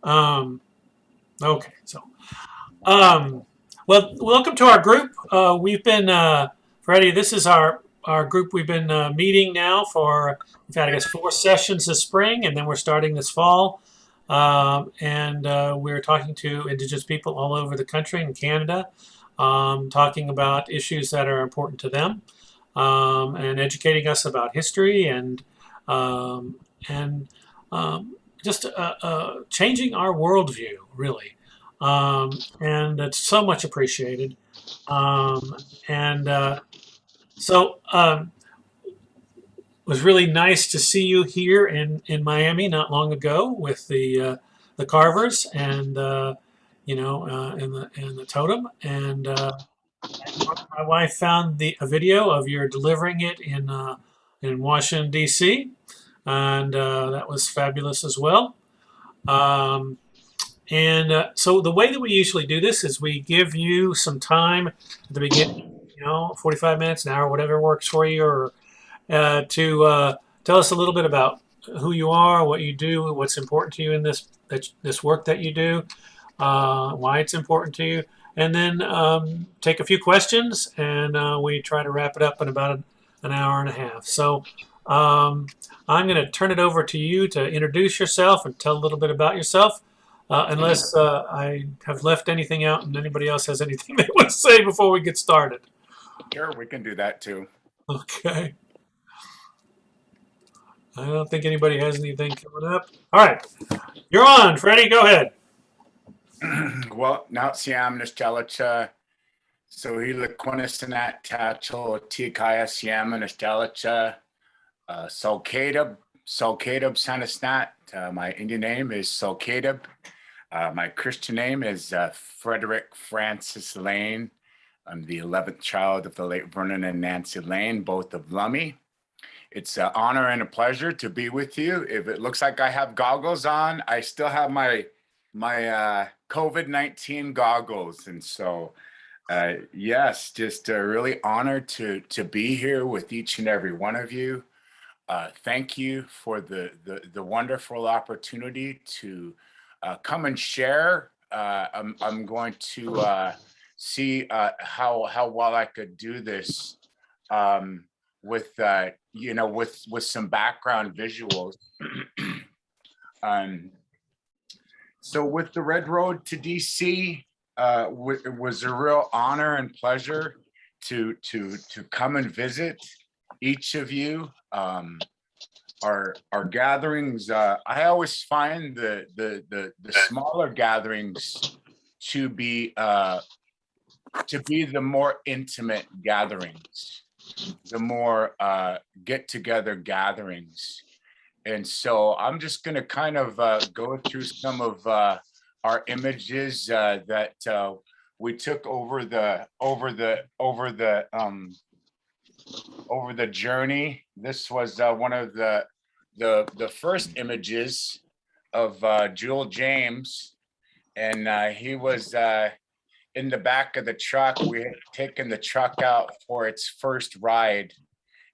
Um, okay, so well, welcome to our group. We've been Freddie. This is our group. We've been meeting now for we've had I guess 4 sessions this spring, and then we're starting this fall. And we're talking to Indigenous people all over the country and Canada, talking about issues that are important to them, and educating us about history um, and just changing our worldview, really. And it's so much appreciated. And so it was really nice to see you here in Miami not long ago with the Carvers and and the Totem and my wife found a video of your delivering it in Washington D.C. and that was fabulous as well. Um, and so the way that we usually do this is we give you some time at the beginning, 45 minutes, an hour, whatever works for you, or to tell us a little bit about who you are, what you do, what's important to you in this work that you do, why it's important to you, and then take a few questions, and we try to wrap it up in about an hour and a half. So um, I'm going to turn it over to you to introduce yourself and tell a little bit about yourself. Unless I have left anything out and anybody else has anything they want to say before we get started. Sure, we can do that too. Okay. I don't think anybody has anything coming up. All right. You're on, Freddie. Go ahead. Well, now siam nostalgia. So hila quinisanat tacho tikaya siam nostalgia. Sulcadab sanasnat. My Indian name is Sulcadab. My Christian name is Fredrick Francis Lane. I'm the 11th child of the late Vernon and Nancy Lane, both of Lummi. It's an honor and a pleasure to be with you. If it looks like I have goggles on, I still have my COVID-19 goggles, and so yes, just really honored to be here with each and every one of you. Thank you for the wonderful opportunity to come and share. I'm going to see how well I could do this with with some background visuals. um, so with the Red Road to DC, it was a real honor and pleasure to come and visit each of you. Our gatherings, I always find the smaller gatherings to be the more intimate gatherings, the more get together gatherings. And so I'm just going to kind of go through some of our images that we took over the journey. This was one of the first images of Jewel James, and he was in the back of the truck. We had taken the truck out for its first ride,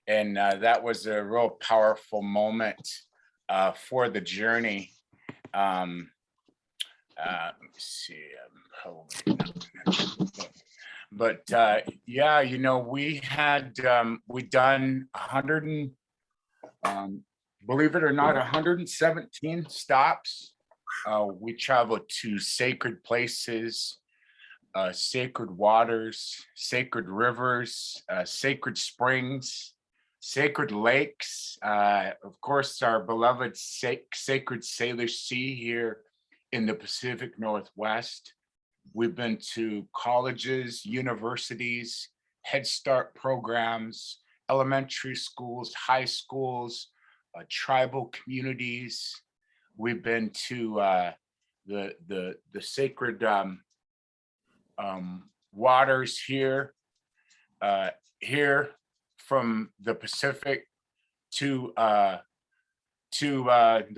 and that was a real powerful moment for the journey. Let me see. But yeah, we had we done 100 and believe it or not, 117 stops. We traveled to sacred places, sacred waters, sacred rivers, sacred springs, sacred lakes, of course, our beloved sacred Salish Sea here in the Pacific Northwest. We've been to colleges, universities, Head Start programs, elementary schools, high schools, tribal communities. We've been to the sacred waters here, here from the Pacific to the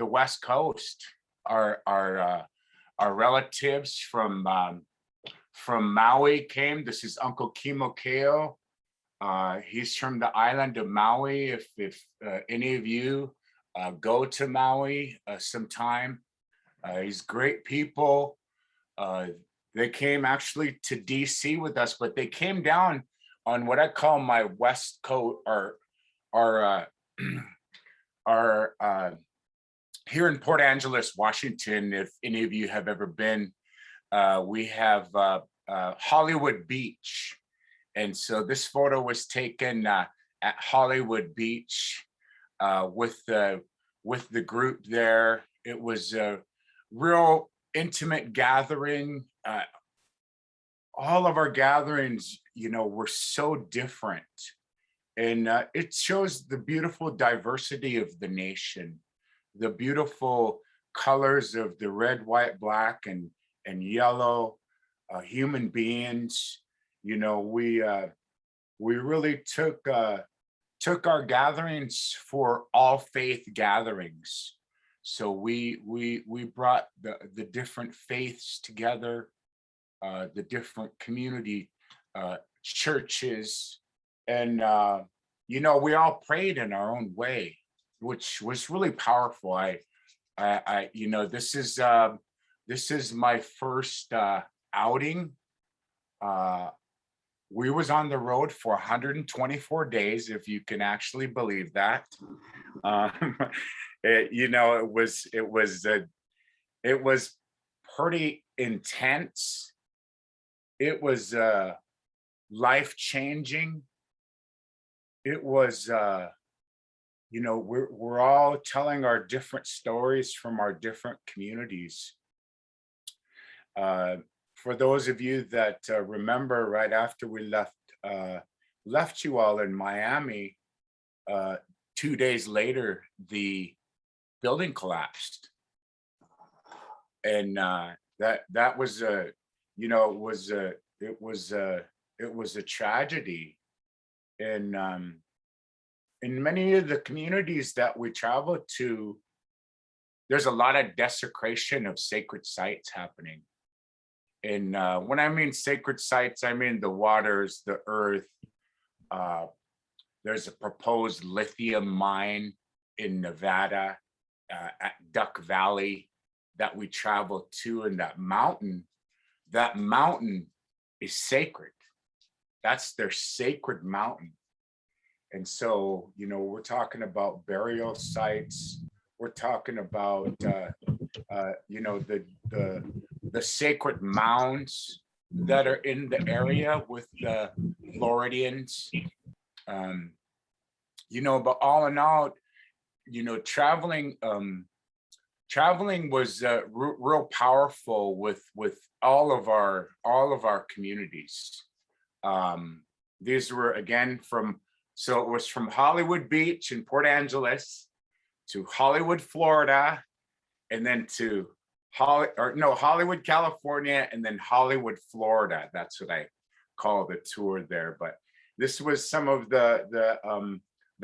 West Coast. Our relatives from Maui came. This is Uncle Kimo Keo. He's from the island of Maui. If any of you go to Maui sometime, He's great people. Uh, they came actually to DC with us, but they came down on what I call my West Coast, our our here in Port Angeles, Washington. If any of you have ever been, we have Hollywood Beach, and so this photo was taken at Hollywood Beach with the group there. It was a real intimate gathering. All of our gatherings, were so different, and it shows the beautiful diversity of the nation, the beautiful colors of the red, white, black, and yellow human beings. We really took our gatherings for all faith gatherings. So we brought the different faiths together, the different community churches, and we all prayed in our own way, which was really powerful. This is my first outing. We was on the road for 124 days, if you can actually believe that. It was pretty intense. It was life changing. It was we're all telling our different stories from our different communities. For those of you that remember, right after we left you all in Miami, 2 days later, the building collapsed, and that was it was a tragedy. And in many of the communities that we travel to, there's a lot of desecration of sacred sites happening. And when I mean sacred sites, I mean the waters, the earth. There's a proposed lithium mine in Nevada at Duck Valley that we travel to, and that mountain is sacred. That's their sacred mountain. And so, we're talking about burial sites. We're talking about, the sacred mounds that are in the area with the Floridians. But all in all, traveling was real powerful with all of our communities. These were, again, so it was from Hollywood Beach in Port Angeles to Hollywood, Florida, and then to Hollywood, California, and then Hollywood, Florida. That's what I call the tour there. But this was some of the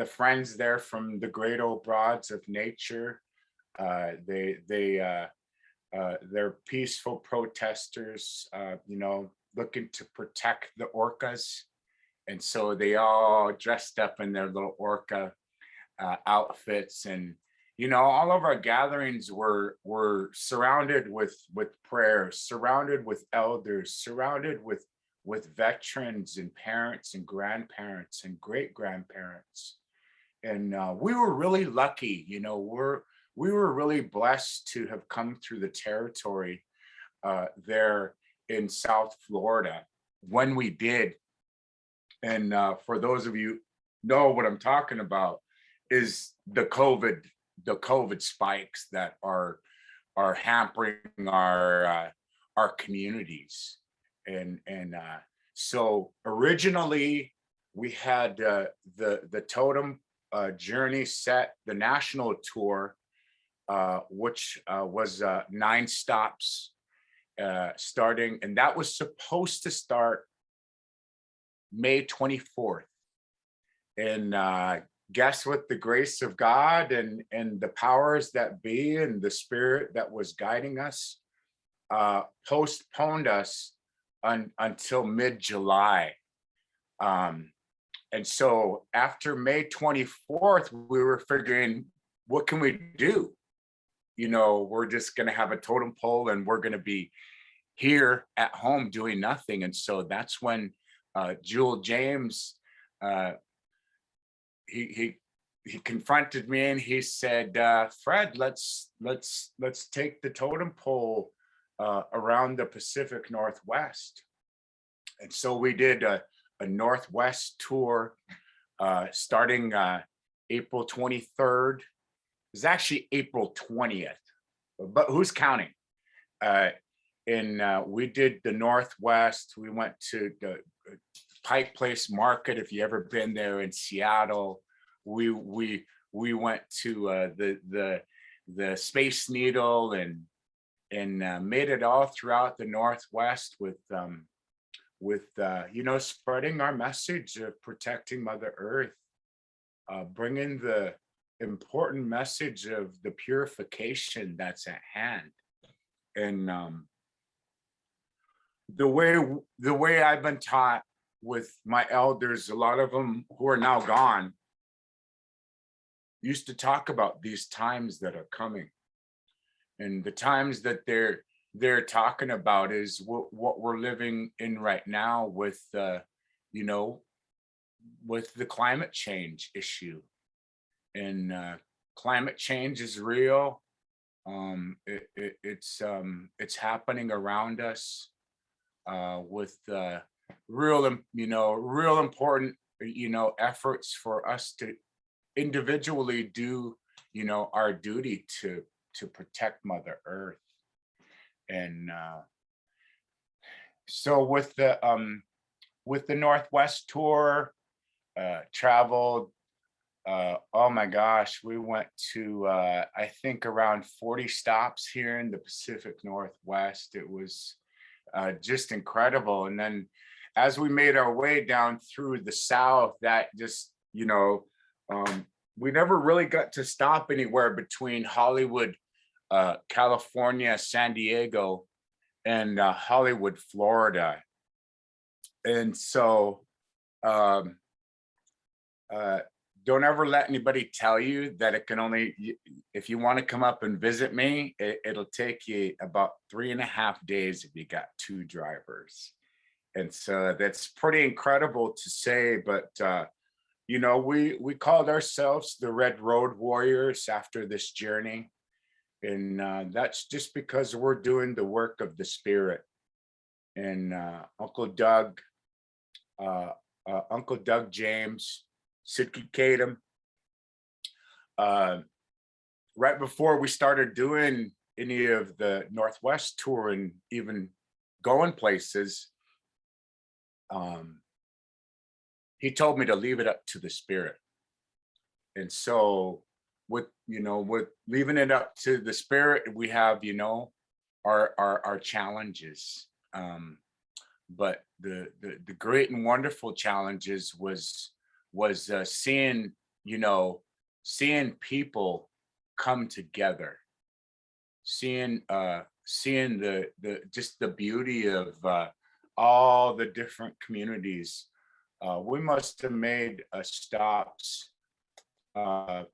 friends there from the Great Old Broads of Nature. They're peaceful protesters, looking to protect the orcas. And so they all dressed up in their little orca outfits. And, all of our gatherings were surrounded with prayers, surrounded with elders, surrounded with veterans and parents and grandparents and great grandparents. And we were really lucky, we were really blessed to have come through the territory there in South Florida when we did. And for those of you know what I'm talking about, is the COVID spikes that are hampering our communities. And so originally we had the Totem Journey set, the national tour, which was 9 stops starting, and that was supposed to start May 24th. And guess what, the grace of God and the powers that be and the spirit that was guiding us postponed us until mid-July. And so after May 24th, we were figuring, what can we do? we're just going to have a totem pole and we're going to be here at home doing nothing. And so that's when Jewel James, he confronted me and he said, Fred, let's take the totem pole around the Pacific Northwest. And so we did a Northwest tour starting April 23rd. It's actually April 20th, but who's counting? We did the Northwest. We went to the Pike Place Market. If you ever been there in Seattle, we went to the Space Needle and made it all throughout the Northwest with spreading our message of protecting Mother Earth, bringing the important message of the purification that's at hand. And the way I've been taught with my elders, a lot of them who are now gone, used to talk about these times that are coming. And the times that they're talking about is what we're living in right now with with the climate change issue. And climate change is real. It's happening around us with real important efforts for us to individually do our duty to protect Mother Earth. And so with the Northwest tour, traveled, oh my gosh, we went to I think around 40 stops here in the Pacific Northwest. It was just incredible. And then as we made our way down through the South, that just we never really got to stop anywhere between Hollywood, California, San Diego, and Hollywood, Florida. And so don't ever let anybody tell you that it can only, if you want to come up and visit me, it'll take you about 3.5 days if you got 2 drivers. And so that's pretty incredible to say, but we called ourselves the Red Road Warriors after this journey. And that's just because we're doing the work of the Spirit. And Uncle Doug James, Sitka Tatum, right before we started doing any of the Northwest tour and even going places, he told me to leave it up to the Spirit. And so with leaving it up to the Spirit, we have our challenges, but the great and wonderful challenges was seeing people come together, seeing the just the beauty of all the different communities. We must have made stops. I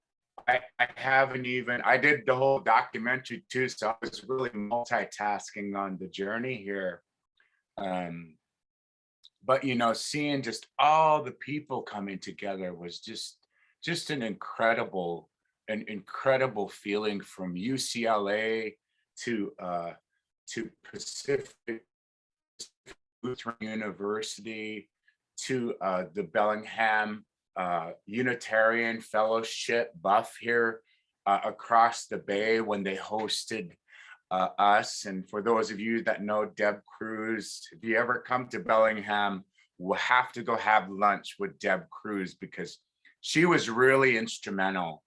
did the whole documentary too, so I was really multitasking on the journey here. But seeing just all the people coming together was just an incredible feeling, from UCLA to Pacific Lutheran University to the Bellingham Unitarian Fellowship buff here across the bay when they hosted us. And for those of you that know Deb Cruz, if you ever come to Bellingham, we'll have to go have lunch with Deb Cruz, because she was really instrumental.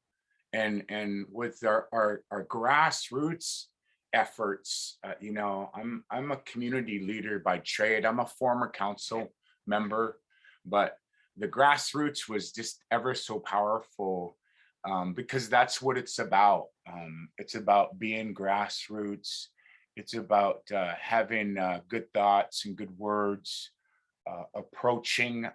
And with our grassroots efforts, I'm a community leader by trade. I'm a former council member, but the grassroots was just ever so powerful, because that's what it's about. It's about being grassroots. It's about having good thoughts and good words, approaching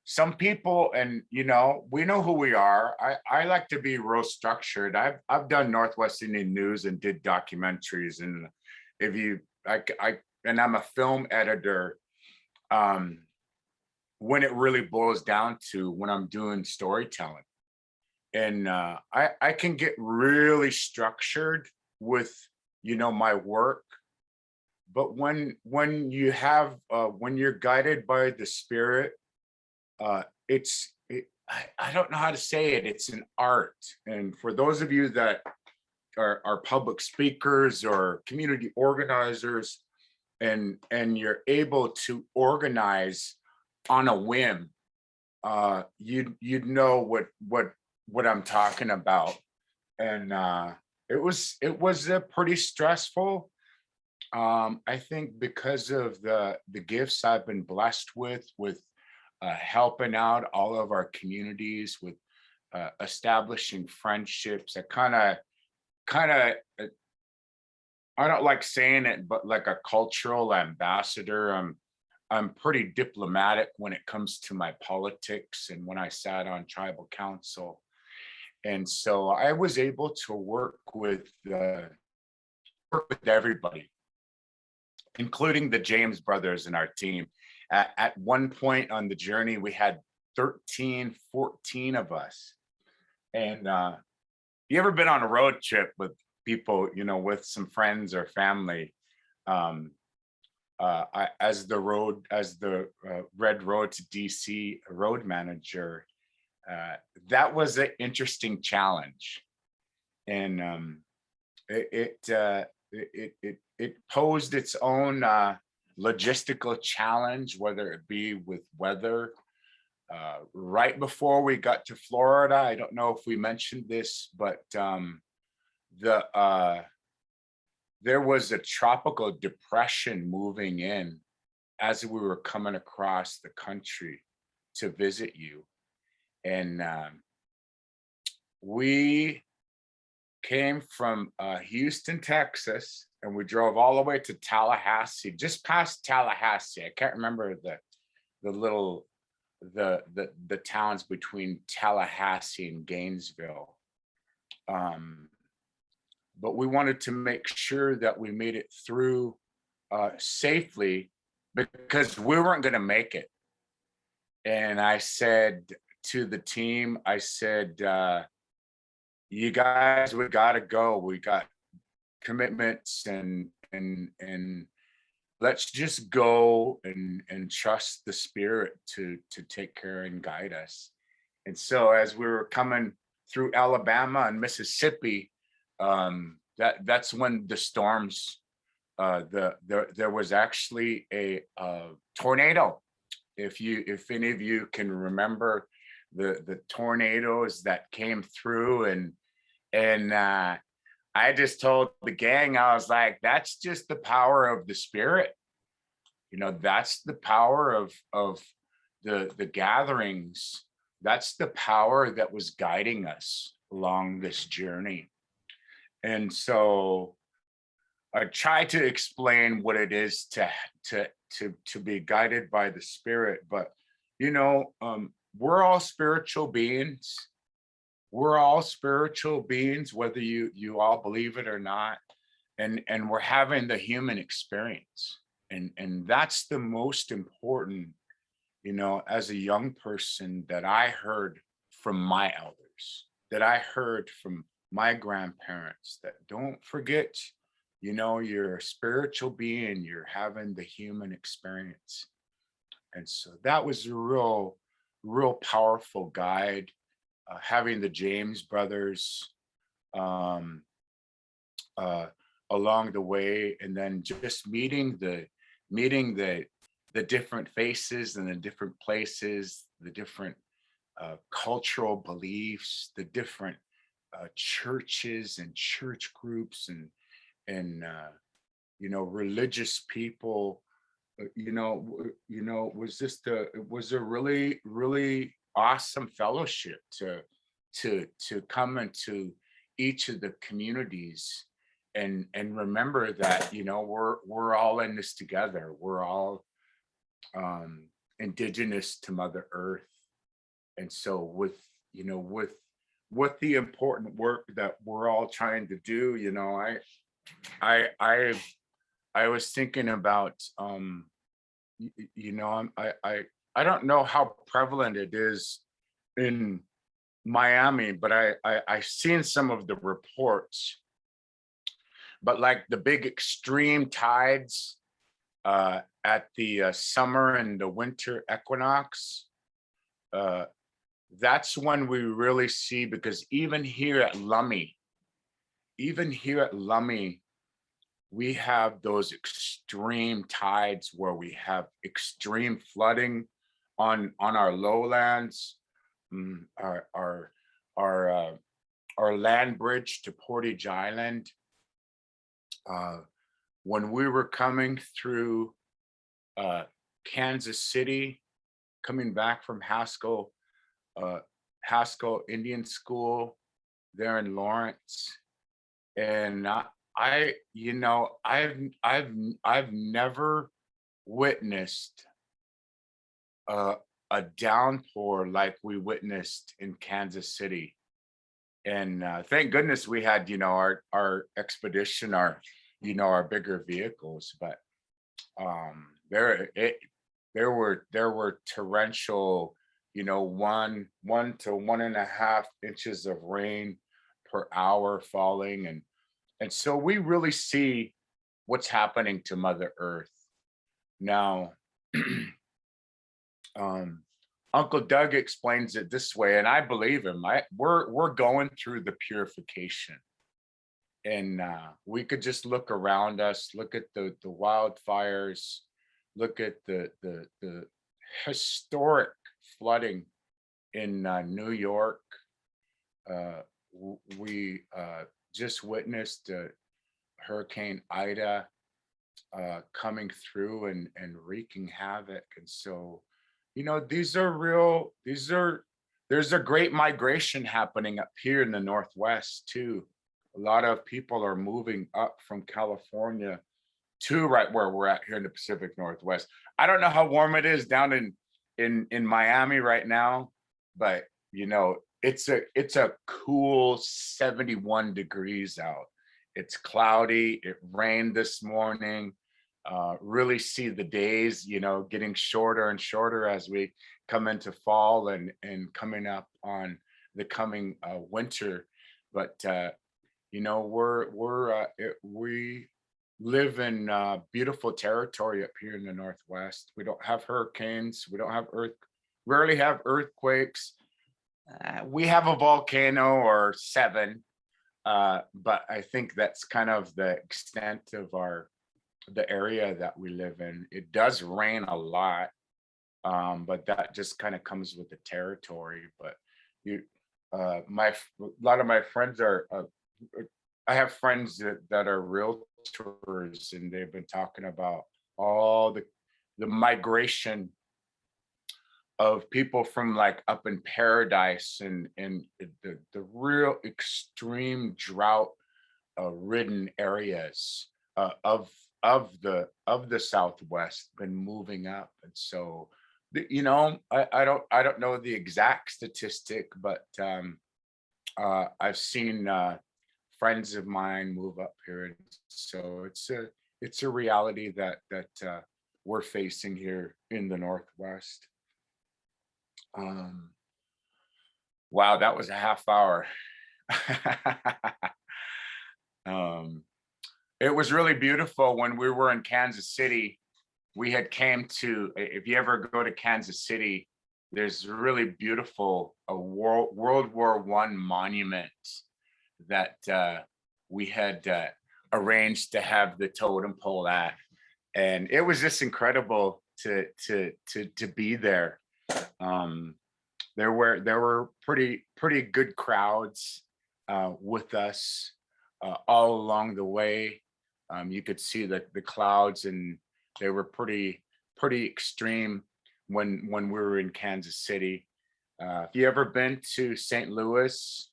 some people, and you know, we know who we are. I like to be real structured. I've done Northwest Indian News and did documentaries, and if you I and I'm a film editor. When it really boils down to when I'm doing storytelling, and I can get really structured with, you know, my work. But when you have when you're guided by the spirit, I don't know how to say it. It's an art. And for those of you that are public speakers or community organizers, and you're able to organize on a whim, you'd know what I'm talking about. And it was a pretty stressful. I think because of the gifts I've been blessed with helping out all of our communities, with establishing friendships. I don't like saying it, but like a cultural ambassador. I'm pretty diplomatic when it comes to my politics and when I sat on tribal council. And so I was able to work with everybody, including the James brothers in our team. At one point on the journey, we had 13, 14 of us. And you ever been on a road trip with people, you know, with some friends or family? As the Red Road to DC road manager, that was an interesting challenge. And it posed its own logistical challenge, whether it be with weather. Right before we got to Florida, I don't know if we mentioned this, but there was a tropical depression moving in as we were coming across the country to visit you. And we came from Houston, Texas, and we drove all the way to Tallahassee, just past Tallahassee. I can't remember the towns between Tallahassee and Gainesville. But we wanted to make sure that we made it through safely, because we weren't going to make it. And I said to the team, I said, you guys, we got to go. We got commitments, and let's just go and trust the spirit to take care and guide us. And so as we were coming through Alabama and Mississippi, that's when the storms, there was actually a tornado. If any of you can remember the tornadoes that came through, and I just told the gang, I was like, that's just the power of the spirit. You know, that's the power of the gatherings. That's the power that was guiding us along this journey. And so I try to explain what it is to be guided by the spirit. But, you know, we're all spiritual beings. We're all spiritual beings, whether you all believe it or not. And we're having the human experience. And that's the most important, you know, as a young person, that I heard from my elders, that I heard from my grandparents, that don't forget, you know, you're a spiritual being, you're having the human experience. And so that was a real powerful guide, having the James brothers along the way, and then just meeting the different faces and the different places, the different cultural beliefs, the different churches and church groups, and you know, religious people. You know, it was a really awesome fellowship to come into each of the communities and remember that, you know, we're all in this together. We're all indigenous to Mother Earth. And so with, with the important work that we're all trying to do, I I I was thinking about I don't know how prevalent it is in Miami, but I've seen some of the reports, but like the big extreme tides at the summer and the winter equinox, uh, that's when we really see, because even here at Lummi, we have those extreme tides where we have extreme flooding on our lowlands, our our land bridge to Portage Island. Uh, when we were coming through uh, Kansas City, coming back from uh, Haskell Indian School there in Lawrence, and I've never witnessed a, a downpour like we witnessed in Kansas City. And thank goodness we had, our expedition, our bigger vehicles. But um, there it there were torrential, 1 to 1.5 inches of rain per hour falling, and so we really see what's happening to Mother Earth now. um, Uncle Doug explains it this way, and I believe him. We're going through the purification, and we could just look around us, look at the wildfires, look at the historic flooding in New York. We just witnessed Hurricane Ida coming through and wreaking havoc. And so, these are real, there's a great migration happening up here in the Northwest too. A lot of people are moving up from California to right where we're at here in the Pacific Northwest. I don't know how warm it is down in Miami right now, but it's a cool 71 degrees out. It's cloudy. It rained this morning. Really see the days, getting shorter and shorter as we come into fall and coming up on the coming winter. But we live in beautiful territory up here in the Northwest. We don't have hurricanes. We don't have rarely have earthquakes. We have a volcano or seven, but I think that's kind of the extent of the area that we live in. It does rain a lot, but that just kind of comes with the territory. But a lot of my friends are. I have friends that are realtors, and they've been talking about all the migration of people from like up in Paradise and the real extreme drought ridden areas of the Southwest been moving up. And so I don't know the exact statistic, but I've seen friends of mine move up here, and so it's a reality that we're facing here in the Northwest. Wow, that was a half hour. It was really beautiful when we were in Kansas City. We had came to, if you ever go to Kansas City, there's really beautiful a World War I monument that we had arranged to have the totem pole at, and it was just incredible to be there. There were pretty good crowds with us all along the way. You could see the clouds, and they were pretty extreme when we were in Kansas City. If you ever been to St. Louis,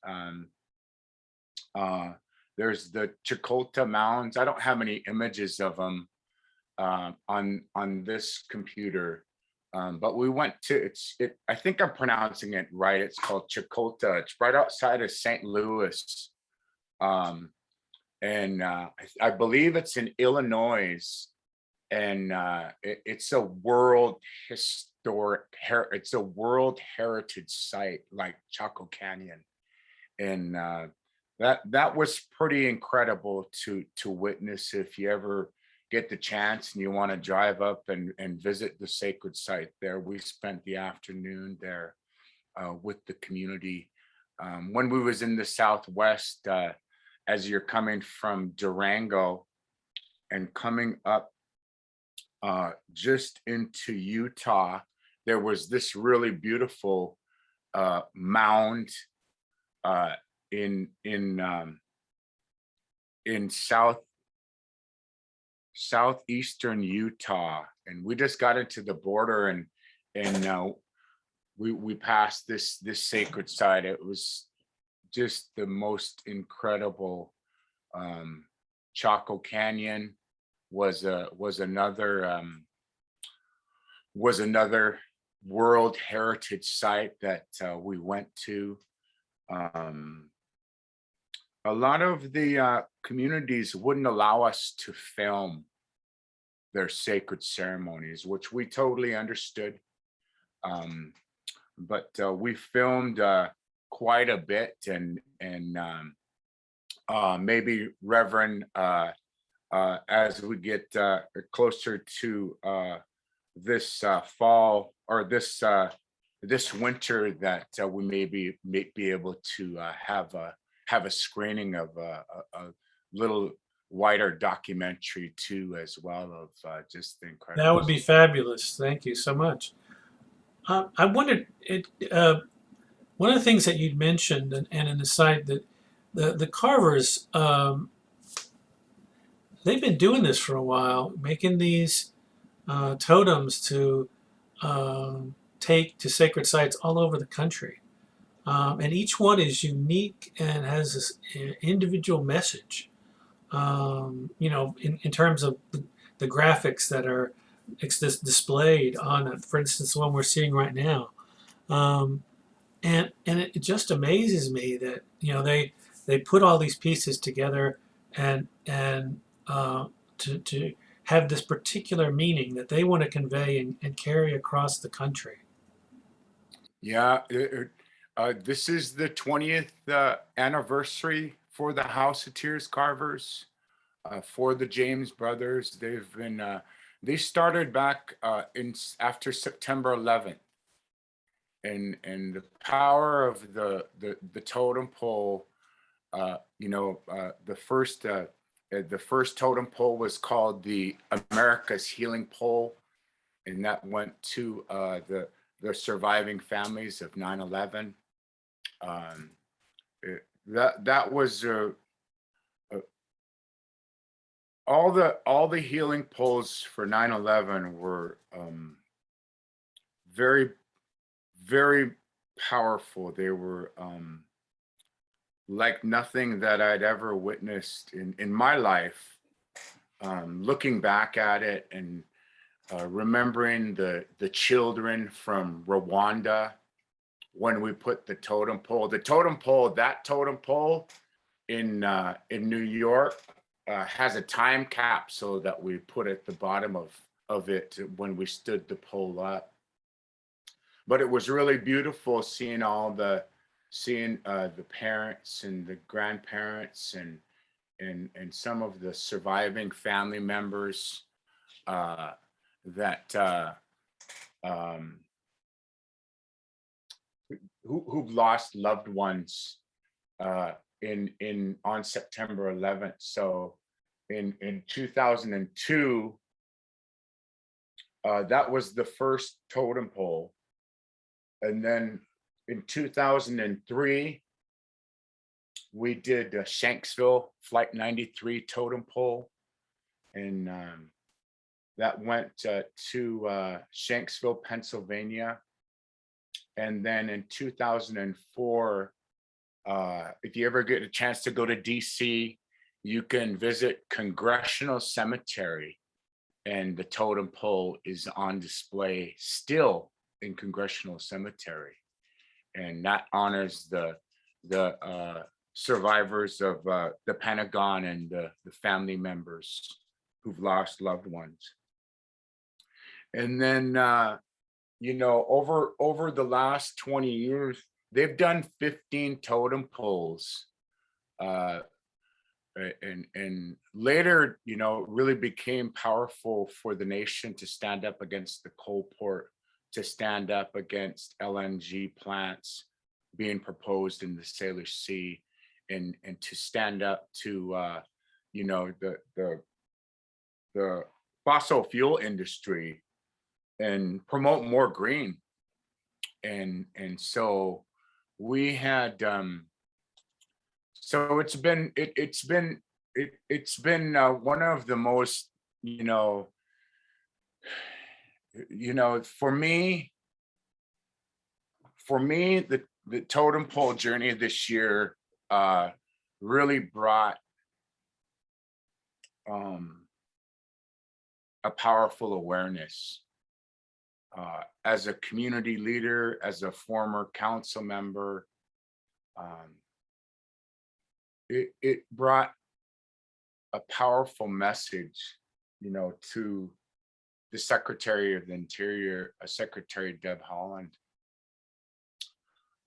there's the Chicota Mountains. I don't have any images of them on this computer, But we went to I think I'm pronouncing it right. It's called Chicota. It's right outside of St. Louis. And I believe it's in Illinois. And it's a world it's a world heritage site like Choco Canyon. And that was pretty incredible to witness. If you ever get the chance and you want to drive up and visit the sacred site there, we spent the afternoon there with the community. When we was in the Southwest, as you're coming from Durango and coming up just into Utah, there was this really beautiful mound in southeastern Utah, and we just got into the border, and we passed this sacred site. It was just the most incredible. Choco Canyon was another World Heritage site that we went to. A lot of the communities wouldn't allow us to film their sacred ceremonies, which we totally understood. But we filmed quite a bit, and maybe Reverend, as we get closer to this fall or this winter, that we may be able to have a screening of a little wider documentary too, as well, of just the incredible. That would be fabulous. Thank you so much. I wondered, one of the things that you'd mentioned, and in the site, that the Carvers, they've been doing this for a while, making these totems to take to sacred sites all over the country. And each one is unique and has this individual message, in terms of the graphics that are displayed on it. For instance, the one we're seeing right now. And it just amazes me that they put all these pieces together and to have this particular meaning that they want to convey and carry across the country. Yeah, this is the 20th anniversary for the House of Tears Carvers, for the James brothers. They've been they started back after September 11th. And the power of the totem pole, the first totem pole was called the America's Healing Pole, and that went to the surviving families of 9/11. That was all the healing poles for 9/11 were very, very powerful. They were like nothing that I'd ever witnessed in my life. Looking back at it and remembering the children from Rwanda when we put the totem pole in New York has a time capsule that we put at the bottom of it when we stood the pole up. But it was really beautiful seeing the parents and the grandparents and some of the surviving family members who've lost loved ones on September 11th. So in 2002, that was the first totem pole. And then in 2003, we did Shanksville Flight 93 totem pole. And that went to Shanksville, Pennsylvania. And then in 2004, if you ever get a chance to go to DC, you can visit Congressional Cemetery and the totem pole is on display still in Congressional Cemetery, and that honors the survivors of the Pentagon and the family members who've lost loved ones. And then over the last 20 years, they've done 15 totem poles. And later, really became powerful for the nation to stand up against the coal port, to stand up against LNG plants being proposed in the Salish Sea, and to stand up to the fossil fuel industry and promote more green. And so we had so it's been one of the most for me the totem pole journey this year really brought a powerful awareness. As a community leader, as a former council member, it brought a powerful message, to the Secretary of the Interior, Secretary Deb Haaland.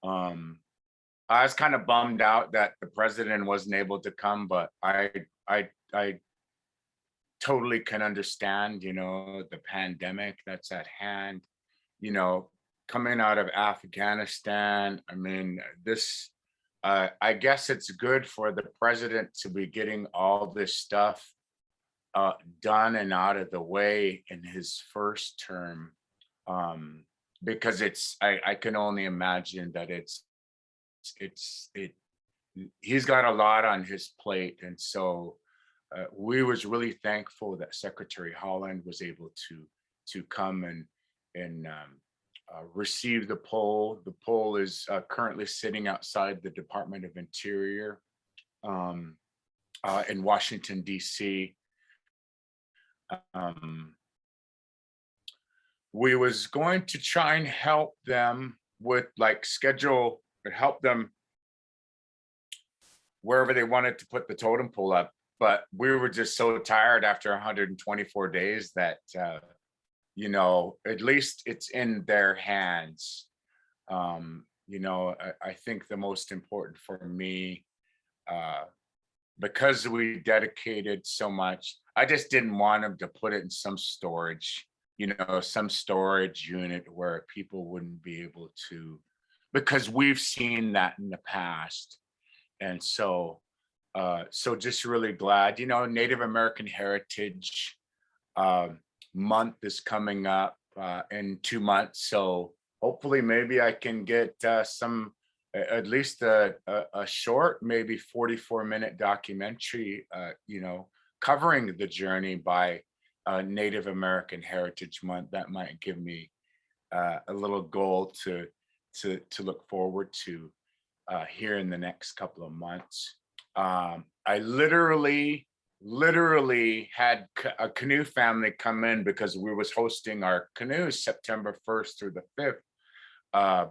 I was kind of bummed out that the president wasn't able to come, but I totally can understand, the pandemic that's at hand, coming out of Afghanistan. I mean, this, I guess it's good for the president to be getting all this stuff done and out of the way in his first term, because I can only imagine that he's got a lot on his plate. And so we was really thankful that Secretary Haaland was able to come and receive the pole. The pole is currently sitting outside the Department of Interior in Washington, D.C. We was going to try and help them with help them wherever they wanted to put the totem pole up. But we were just so tired after 124 days that, at least it's in their hands. I think the most important for me, because we dedicated so much, I just didn't want them to put it in some storage unit where people wouldn't be able to, because we've seen that in the past. And so just really glad, Native American Heritage Month is coming up in 2 months. So hopefully maybe I can get at least a short, maybe 44-minute documentary, covering the journey by Native American Heritage Month. That might give me a little goal to look forward to here in the next couple of months. I literally had a canoe family come in because we was hosting our canoes September 1st through the 5th.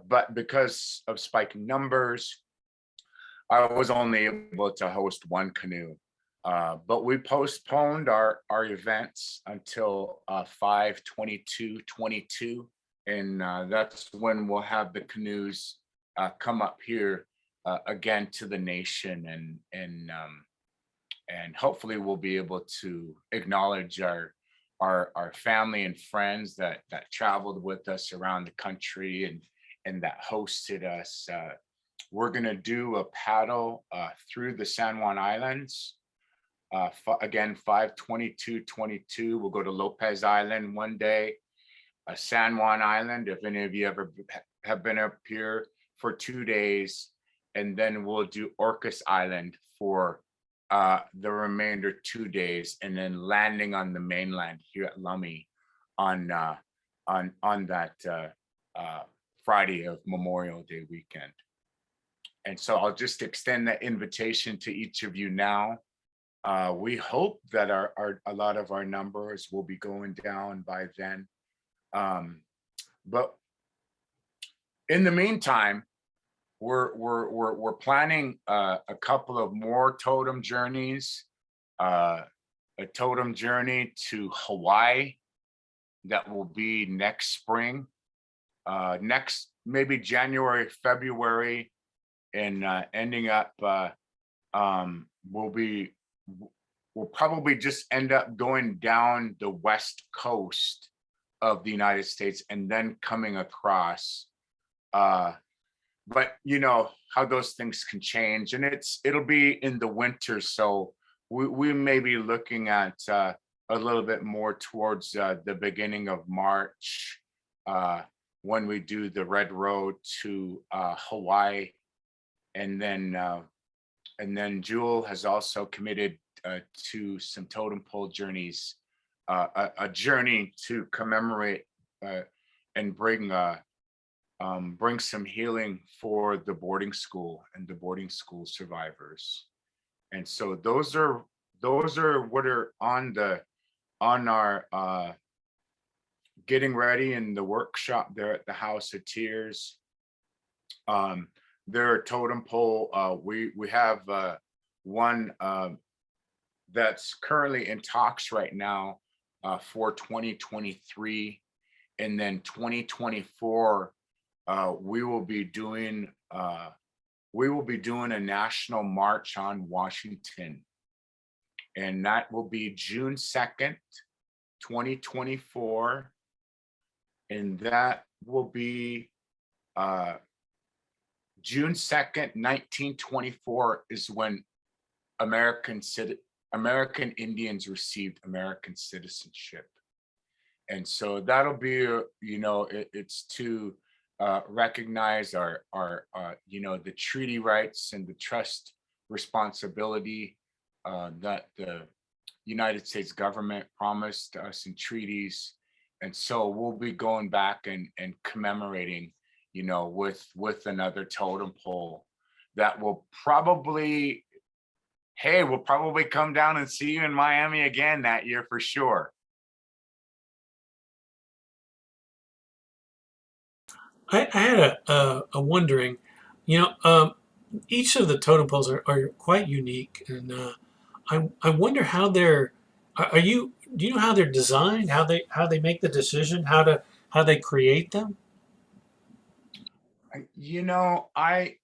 But because of spiking numbers, I was only able to host one canoe. But we postponed our events until 5/22/22, and that's when we'll have the canoes come up here again to the nation, and hopefully we'll be able to acknowledge our family and friends that traveled with us around the country and that hosted us. We're gonna do a paddle through the San Juan Islands. Again, 5/22/22. We'll go to Lopez Island one day, San Juan Island, if any of you ever have been up here, for 2 days, and then we'll do Orcas Island for the remainder 2 days, and then landing on the mainland here at Lummi on that Friday of Memorial Day weekend. And so I'll just extend that invitation to each of you now. We hope that a lot of our numbers will be going down by then. But in the meantime, we're planning a couple of more totem journeys. A totem journey to Hawaii that will be next spring, next maybe January, February, and ending up we'll probably just end up going down the west coast of the United States and then coming across. But you know how those things can change, and it'll be in the winter, so we may be looking at a little bit more towards the beginning of March when we do the Red Road to Hawaii, and then Jewel has also committed to some Totem Pole Journeys, a journey to commemorate and bring some healing for the boarding school and the boarding school survivors. And so those are what are on our getting ready in the workshop there at the House of Tears. There are totem pole. We have one that's currently in talks right now for 2023, and then 2024 we will be doing a national march on Washington, and that will be June 2nd, 2024, and that will be June 2nd, 1924 is when American Indians received American citizenship. And so that'll be, it's to recognize our the treaty rights and the trust responsibility that the United States government promised us in treaties. And so we'll be going back and commemorating, with another totem pole that will probably, we'll probably come down and see you in Miami again that year for sure. I had a wondering, each of the totem poles are quite unique, and I wonder how they're. Are you? Do you know how they're designed? How they make the decision? How they create them? I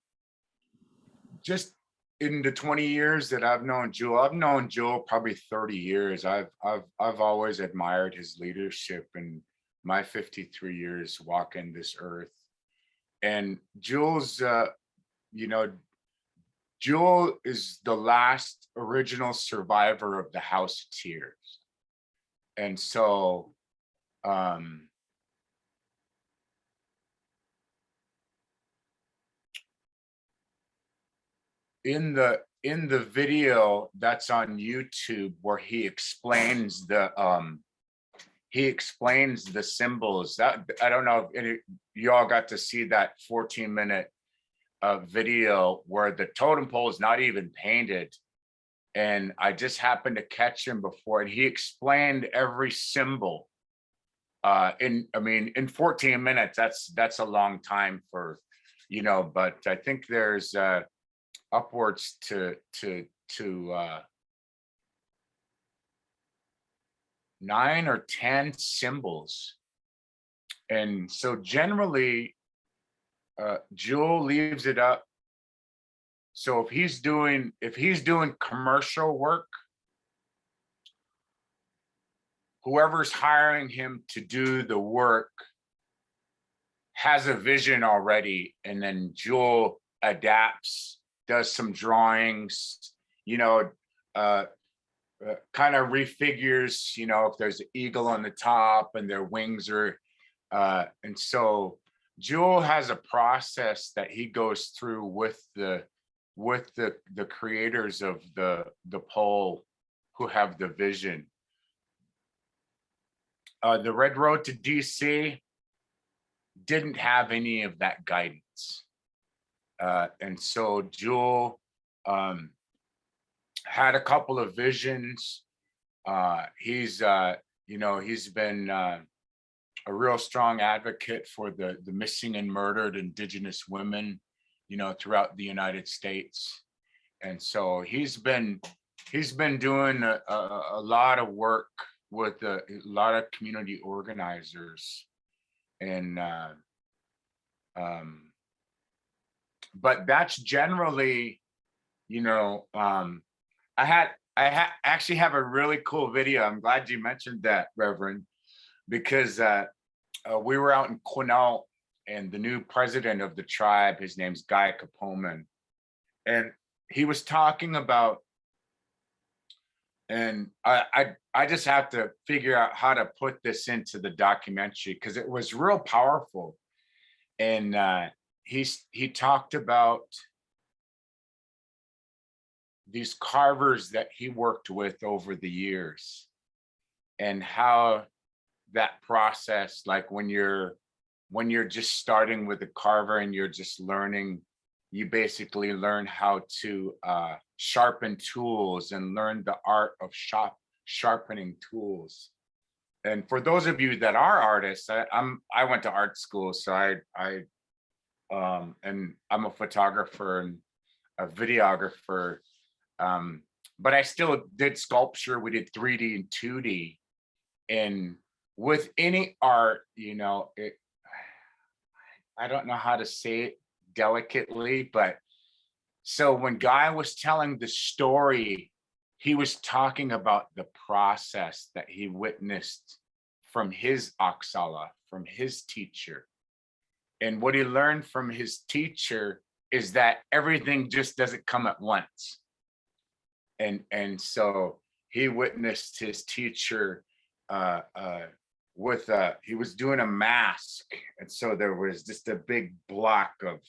just in the 20 years that I've known Jewel probably 30 years. I've always admired his leadership in my 53 years walking this earth. And Jewel's Jewel is the last original survivor of the House of Tears. And so in the video that's on YouTube where he explains the symbols, that I don't know if you all got to see that 14-minute video where the totem pole is not even painted, and I just happened to catch him before, and he explained every symbol in 14 minutes. That's a long time for, but I think there's upwards to 9 or 10 symbols. And so generally Jewel leaves it up. So if he's doing commercial work, whoever's hiring him to do the work has a vision already, and then Jewel adapts, does some drawings, kind of refigures, if there's an eagle on the top and their wings are, and so Jewel has a process that he goes through with the creators of the pole who have the vision. The Red Road to DC didn't have any of that guidance. And so Jewel had a couple of visions. He's he's been a real strong advocate for the missing and murdered Indigenous women, throughout the United States. And so he's been doing a lot of work with a lot of community organizers. And but that's generally, I actually have a really cool video. I'm glad you mentioned that, Reverend, because we were out in Quinault, and the new president of the tribe, his name's Guy Capoman, and he was talking about, and I just have to figure out how to put this into the documentary because it was real powerful. And he talked about these carvers that he worked with over the years, and how that process, like when you're just starting with a carver and you're just learning, you basically learn how to sharpen tools and learn the art of sharpening tools. And for those of you that are artists, I went to art school, so I and I'm a photographer and a videographer, but I still did sculpture. We did 3D and 2D, and with any art, I don't know how to say it delicately, but so when Guy was telling the story, he was talking about the process that he witnessed from his Oksala, from his teacher. And what he learned from his teacher is that everything just doesn't come at once. And so he witnessed his teacher he was doing a mask, and so there was just a big block of,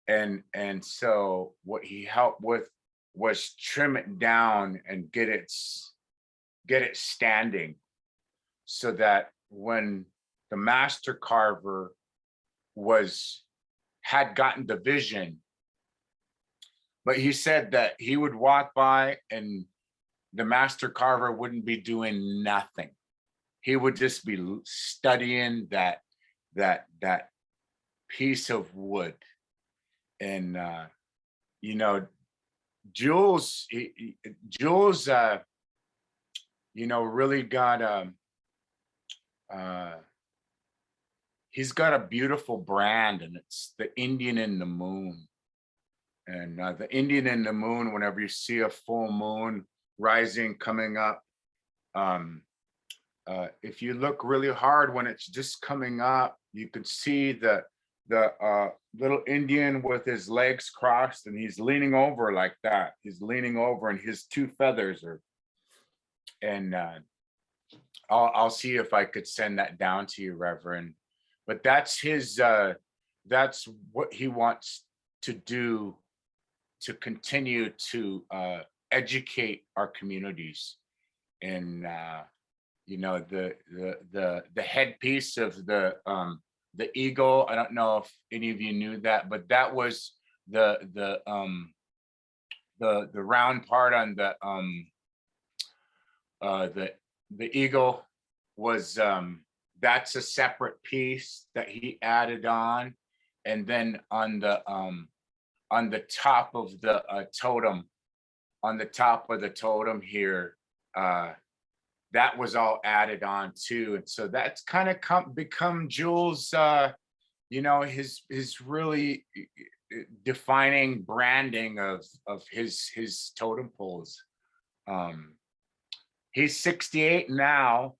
and so what he helped with was trim it down and get it standing, so that when the master carver had gotten the vision, but he said that he would walk by and the master carver wouldn't be doing nothing. He would just be studying that piece of wood. And Jules really got he's got a beautiful brand, and it's the Indian in the moon. And the Indian in the moon, whenever you see a full moon rising, coming up, if you look really hard when it's just coming up, you could see the little Indian with his legs crossed, and he's leaning over like that. He's leaning over, and his two feathers are. And I'll see if I could send that down to you, Reverend. But that's his. That's what he wants to do, to continue to educate our communities. And the headpiece of the eagle. I don't know if any of you knew that, but that was the round part on the eagle was that's a separate piece that he added on. And then on the top of the totem, on the top of the totem here, that was all added on too. And so that's kind of become Jules, his really defining branding of his totem poles. He's 68 now,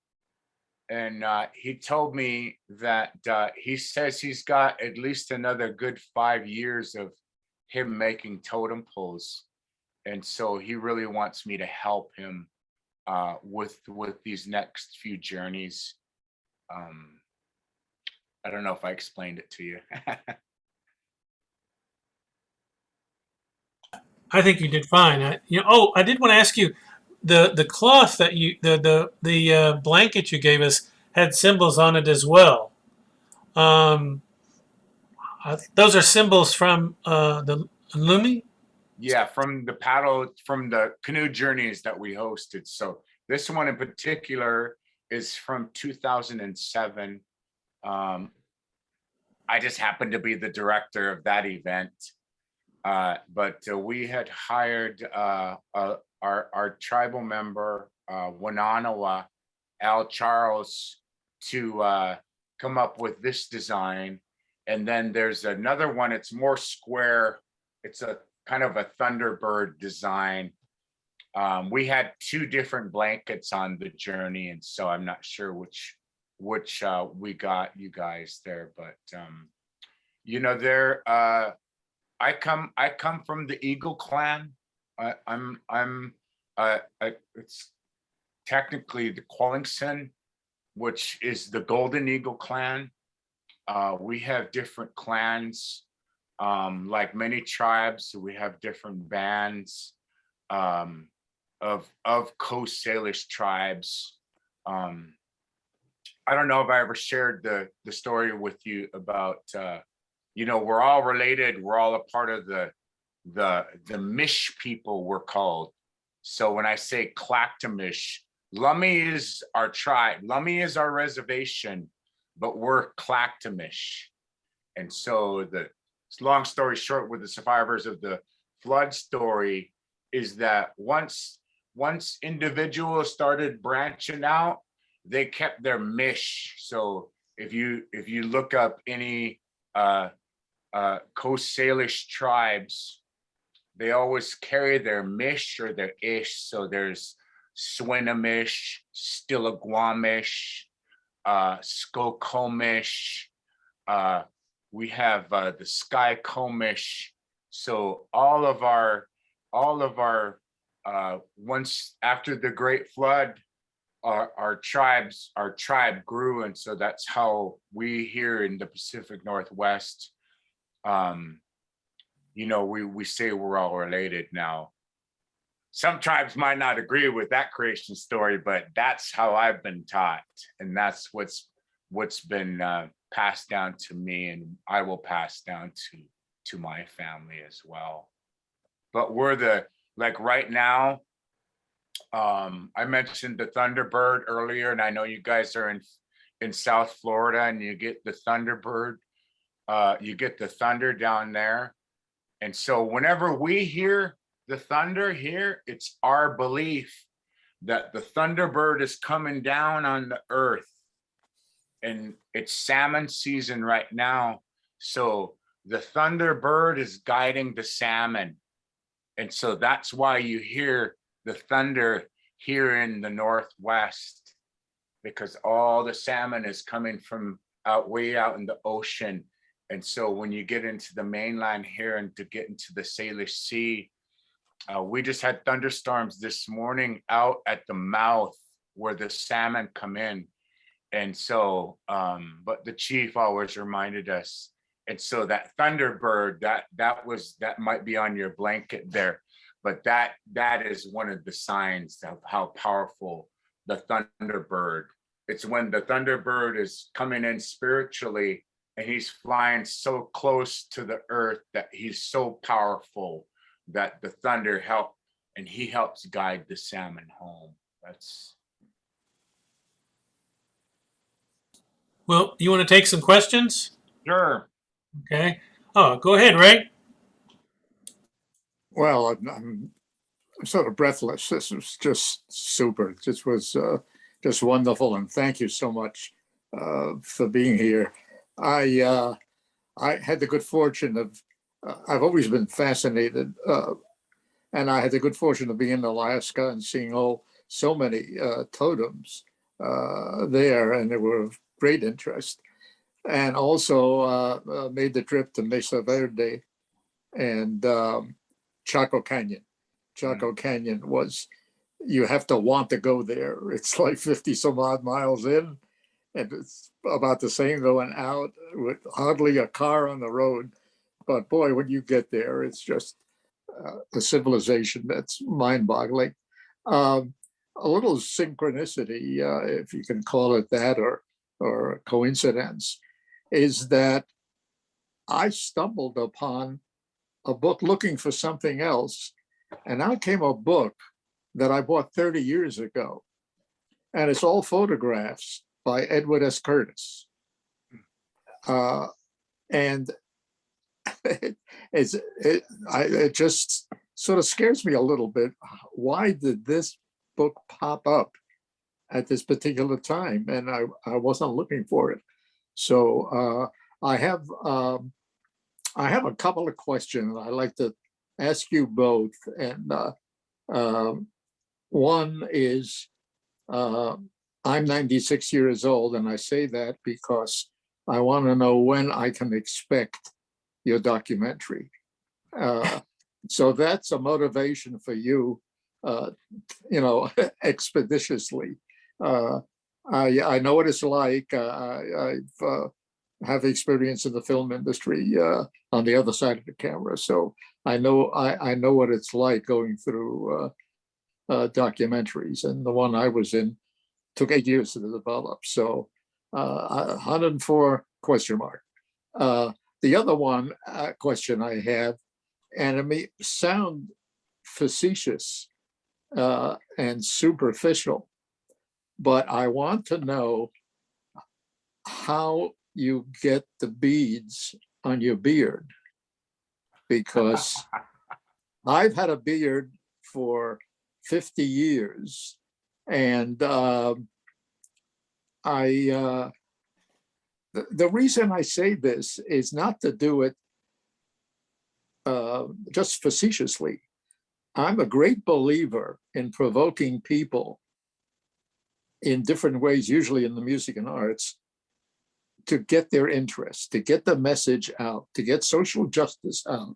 and he told me that he says he's got at least another good 5 years of him making totem poles. And so he really wants me to help him with these next few journeys. I don't know if I explained it to you. I think you did fine. I did want to ask you, the cloth that the blanket you gave us had symbols on it as well. Those are symbols from the Lummi. Yeah, from the canoe journeys that we hosted. So this one in particular is from 2007. I just happened to be the director of that event. But we had hired our tribal member, Wananawa, Al Charles, to come up with this design. And then there's another one, it's more square. It's a kind of a Thunderbird design. We had two different blankets on the journey, and so I'm not sure which we got you guys there, but there I come from the Eagle clan. It's technically the Quellingson, which is the Golden Eagle clan. We have different clans, like many tribes. So we have different bands of Coast Salish tribes. I don't know if I ever shared the story with you about we're all related. We're all a part of the Mish people, we're called. So when I say Clactamish, Lummi is our tribe. Lummi is our reservation, but we're Clactamish. And so the long story short with the survivors of the flood story is that once individuals started branching out, they kept their Mish. So if you look up any Coast Salish tribes, they always carry their Mish or their Ish. So there's Swinomish, Stillaguamish, Skokomish. We have the Skycomish. So all of our once after the Great Flood, our tribe grew, and so that's how we here in the Pacific Northwest, we say we're all related now. Some tribes might not agree with that creation story, but that's how I've been taught, and that's what's been passed down to me, and I will pass down to my family as well. But we're right now, I mentioned the Thunderbird earlier, and I know you guys are in South Florida, and you get the Thunderbird, you get the thunder down there. And so whenever we hear the thunder here, it's our belief that the Thunderbird is coming down on the earth. And it's salmon season right now. So the Thunderbird is guiding the salmon. And so that's why you hear the thunder here in the Northwest, because all the salmon is coming from way out in the ocean. And so when you get into the mainland here and to get into the Salish Sea, we just had thunderstorms this morning out at the mouth where the salmon come in. And so, but the chief always reminded us. And so that Thunderbird, that might be on your blanket there, but that is one of the signs of how powerful the Thunderbird. It's when the Thunderbird is coming in spiritually and he's flying so close to the earth that he's so powerful that the thunder he helps guide the salmon home. That's. Well, you want to take some questions? Sure. Okay. Oh, go ahead, Ray. Well, I'm sort of breathless. This was just super. This was just wonderful, and thank you so much for being here. I had the good fortune of I've always been fascinated, and I had the good fortune of being in Alaska and seeing so many totems there, and they were of great interest. And also made the trip to Mesa Verde and Choco Canyon. Choco Canyon you have to want to go there. It's like 50 some odd miles in, and it's about the same going out with hardly a car on the road. But boy, when you get there, it's just a civilization that's mind-boggling. A little synchronicity, if you can call it that, or coincidence, is that I stumbled upon a book looking for something else, and out came a book that I bought 30 years ago, and it's all photographs by Edward S. Curtis. And it just sort of scares me a little bit. Why did this book pop up at this particular time? And I wasn't looking for it. So I have a couple of questions I'd like to ask you both. And one is, I'm 96 years old, and I say that because I want to know when I can expect your documentary. So that's a motivation for you, expeditiously. I know what it's like. I've have experience in the film industry on the other side of the camera, so I know what it's like going through documentaries. And the one I was in took 8 years to develop. So 104 question mark. The other one question I have, and it may sound facetious and superficial, but I want to know how you get the beads on your beard, because I've had a beard for 50 years, and the reason I say this is not to do it just facetiously. I'm a great believer in provoking people in different ways, usually in the music and arts, to get their interest, to get the message out, to get social justice out,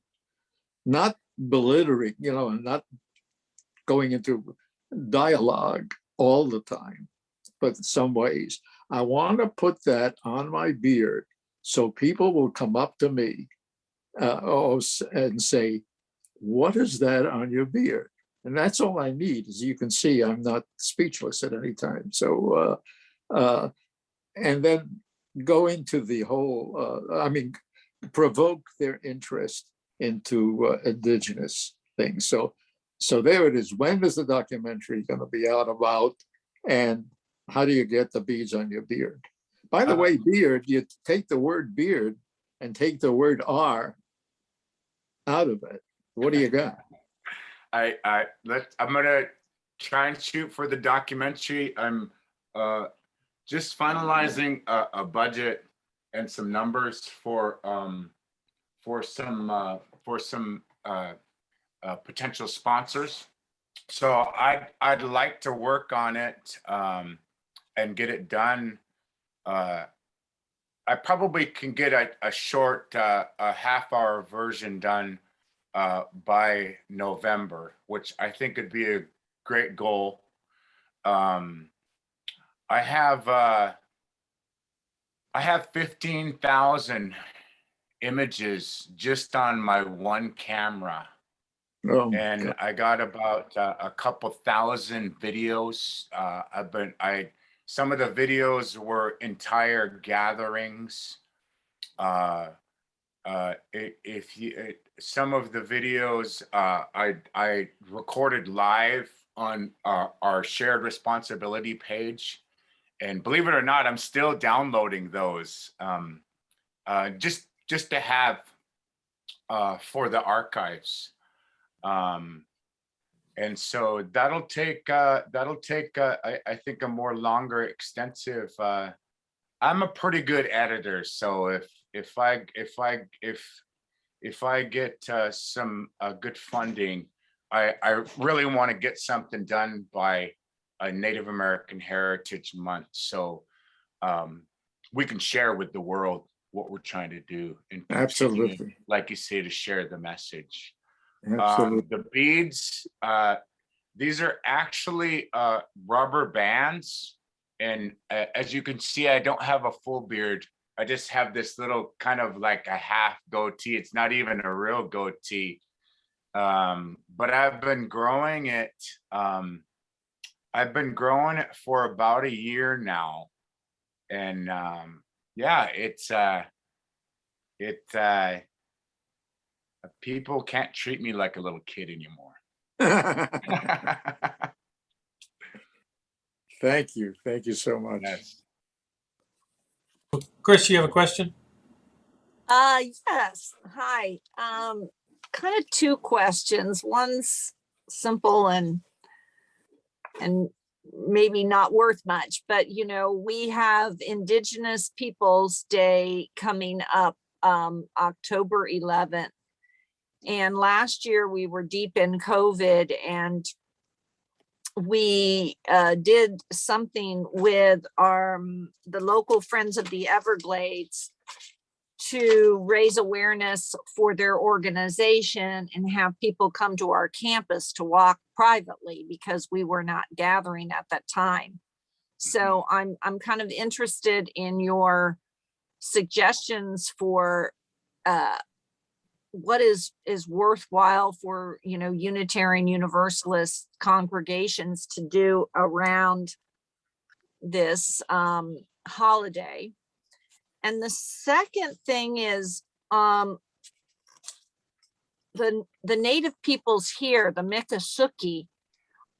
not belittling, and not going into dialogue all the time, but in some ways. I want to put that on my beard so people will come up to me and say, what is that on your beard? And that's all I need. As you can see, I'm not speechless at any time. So, and then go into the whole, provoke their interest into Indigenous things. So there it is. When is the documentary going to be out about? And how do you get the beads on your beard? By the way, beard, you take the word beard and take the word R out of it. What do you got? I'm gonna try and shoot for the documentary. I'm just finalizing a budget and some numbers for some potential sponsors. So I'd like to work on it and get it done. I probably can get a short, a half-hour version done by November, which I think would be a great goal. I have 15,000 images just on my one camera. And God. I got about a couple thousand videos. Some of the videos were entire gatherings. Some of the videos I recorded live on our shared responsibility page, and believe it or not, I'm still downloading those just to have for the archives. And so that'll take I think a more longer extensive. I'm a pretty good editor, so if I get some good funding, I really want to get something done by a Native American Heritage Month, so we can share with the world what we're trying to do, and absolutely, like you say, to share the message. Absolutely. The beads, these are actually rubber bands, and as you can see, I don't have a full beard. I just have this little kind of like a half goatee. It's not even a real goatee, but I've been growing it. I've been growing it for about a year now, and yeah, People can't treat me like a little kid anymore. Thank you. Thank you so much. Yes. Chris, you have a question? Yes. Hi. Kind of two questions. One's simple and maybe not worth much, but you know, we have Indigenous Peoples Day coming up October 11th. And last year we were deep in COVID, and we did something with the local Friends of the Everglades to raise awareness for their organization and have people come to our campus to walk privately because we were not gathering at that time. So I'm kind of interested in your suggestions for what is worthwhile for, you know, Unitarian Universalist congregations to do around this holiday. And the second thing is the native peoples here, the Miccosukee,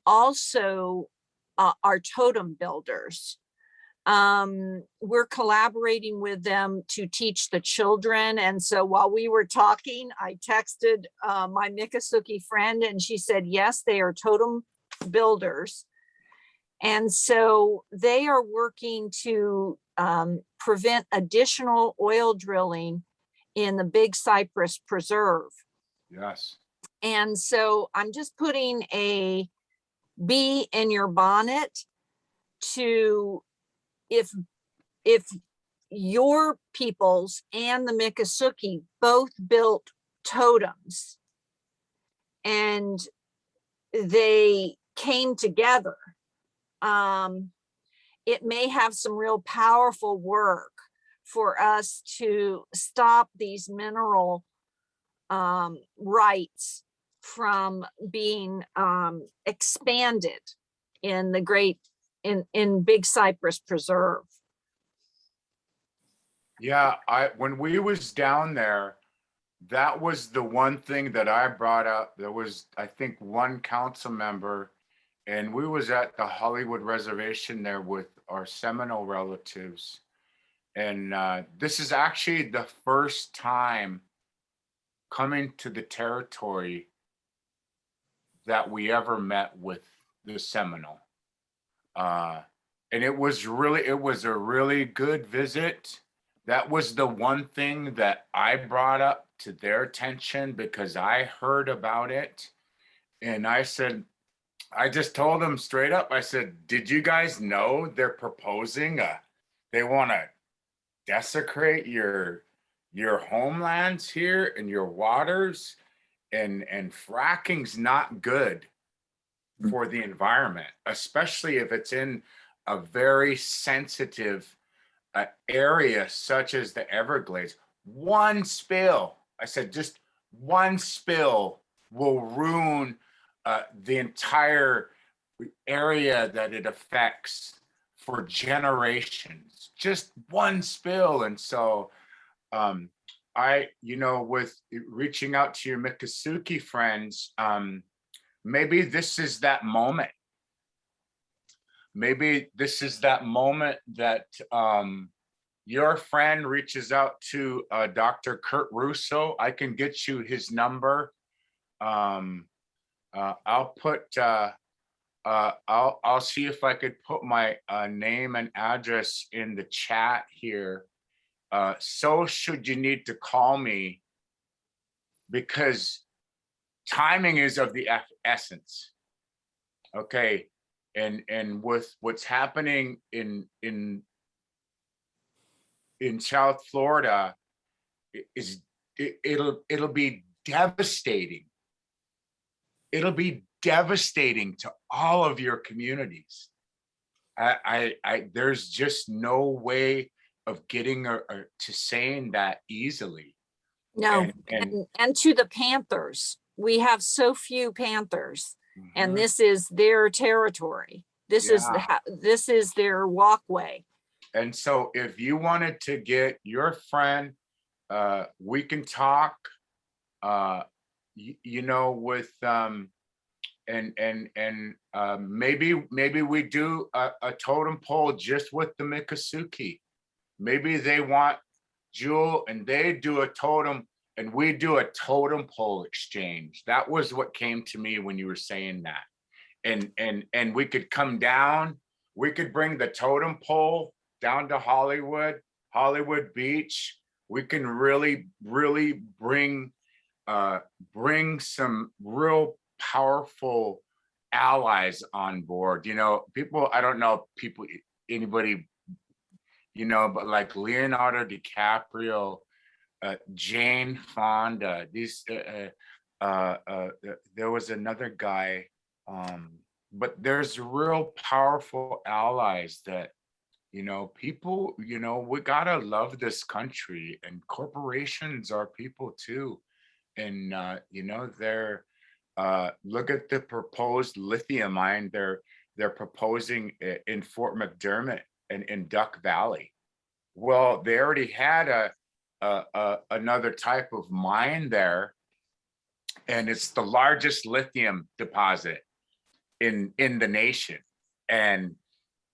also are totem builders. We're collaborating with them to teach the children. And so while we were talking, I texted my Miccosukee friend, and she said, yes, they are totem builders. And so they are working to prevent additional oil drilling in the Big Cypress Preserve. Yes. And so I'm just putting a bee in your bonnet to, if your peoples and the Miccosukee both built totems and they came together, it may have some real powerful work for us to stop these mineral rights from being expanded in the in Big Cypress Preserve. Yeah, when we was down there, that was the one thing that I brought up. There was, I think, one council member, and we was at the Hollywood Reservation there with our Seminole relatives. And this is actually the first time coming to the territory that we ever met with the Seminole. And it was a really good visit. That was the one thing that I brought up to their attention because I heard about it. And I said, I just told them straight up, I said, did you guys know they're proposing they want to desecrate your homelands here and your waters, and fracking's not good for the environment, especially if it's in a very sensitive area such as the Everglades. One spill, I said, just one spill will ruin the entire area that it affects for generations. Just one spill. And so with reaching out to your Miccosukee friends, maybe this is that moment. Maybe this is that moment that your friend reaches out to Dr. Kurt Russo. I can get you his number. I'll see if I could put my name and address in the chat here. So should you need to call me, because timing is of the essence. Okay. And with what's happening in South Florida, it'll be devastating. It'll be devastating to all of your communities. There's just no way of getting to saying that easily. No, and to the Panthers, we have so few Panthers, and this is their territory. This is their walkway. And so if you wanted to get your friend, we can talk. you know, with maybe we do a totem pole just with the Miccosukee. Maybe they want Jewel and they do a totem and we do a totem pole exchange. That was what came to me when you were saying that. And we could come down, we could bring the totem pole down to Hollywood Beach. We can really bring some real powerful allies on board. You know, people, I don't know anybody, you know, but like Leonardo DiCaprio, Jane Fonda, these there was another guy, but there's real powerful allies that, you know, people, you know, we gotta love this country, and corporations are people too. And you know, they're look at the proposed lithium mine they're proposing in Fort McDermott and in Duck Valley. Well, they already had another type of mine there, and it's the largest lithium deposit in the nation. And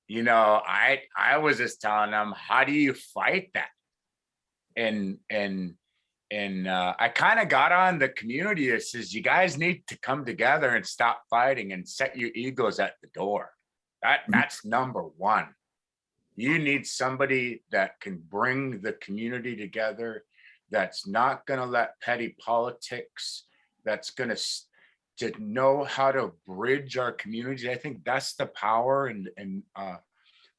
you know, I was just telling them, how do you fight that? And I kind of got on the community that says, you guys need to come together and stop fighting and set your egos at the door. That's number one. You need somebody that can bring the community together, that's not going to let petty politics, that's going to know how to bridge our community. I think that's the power and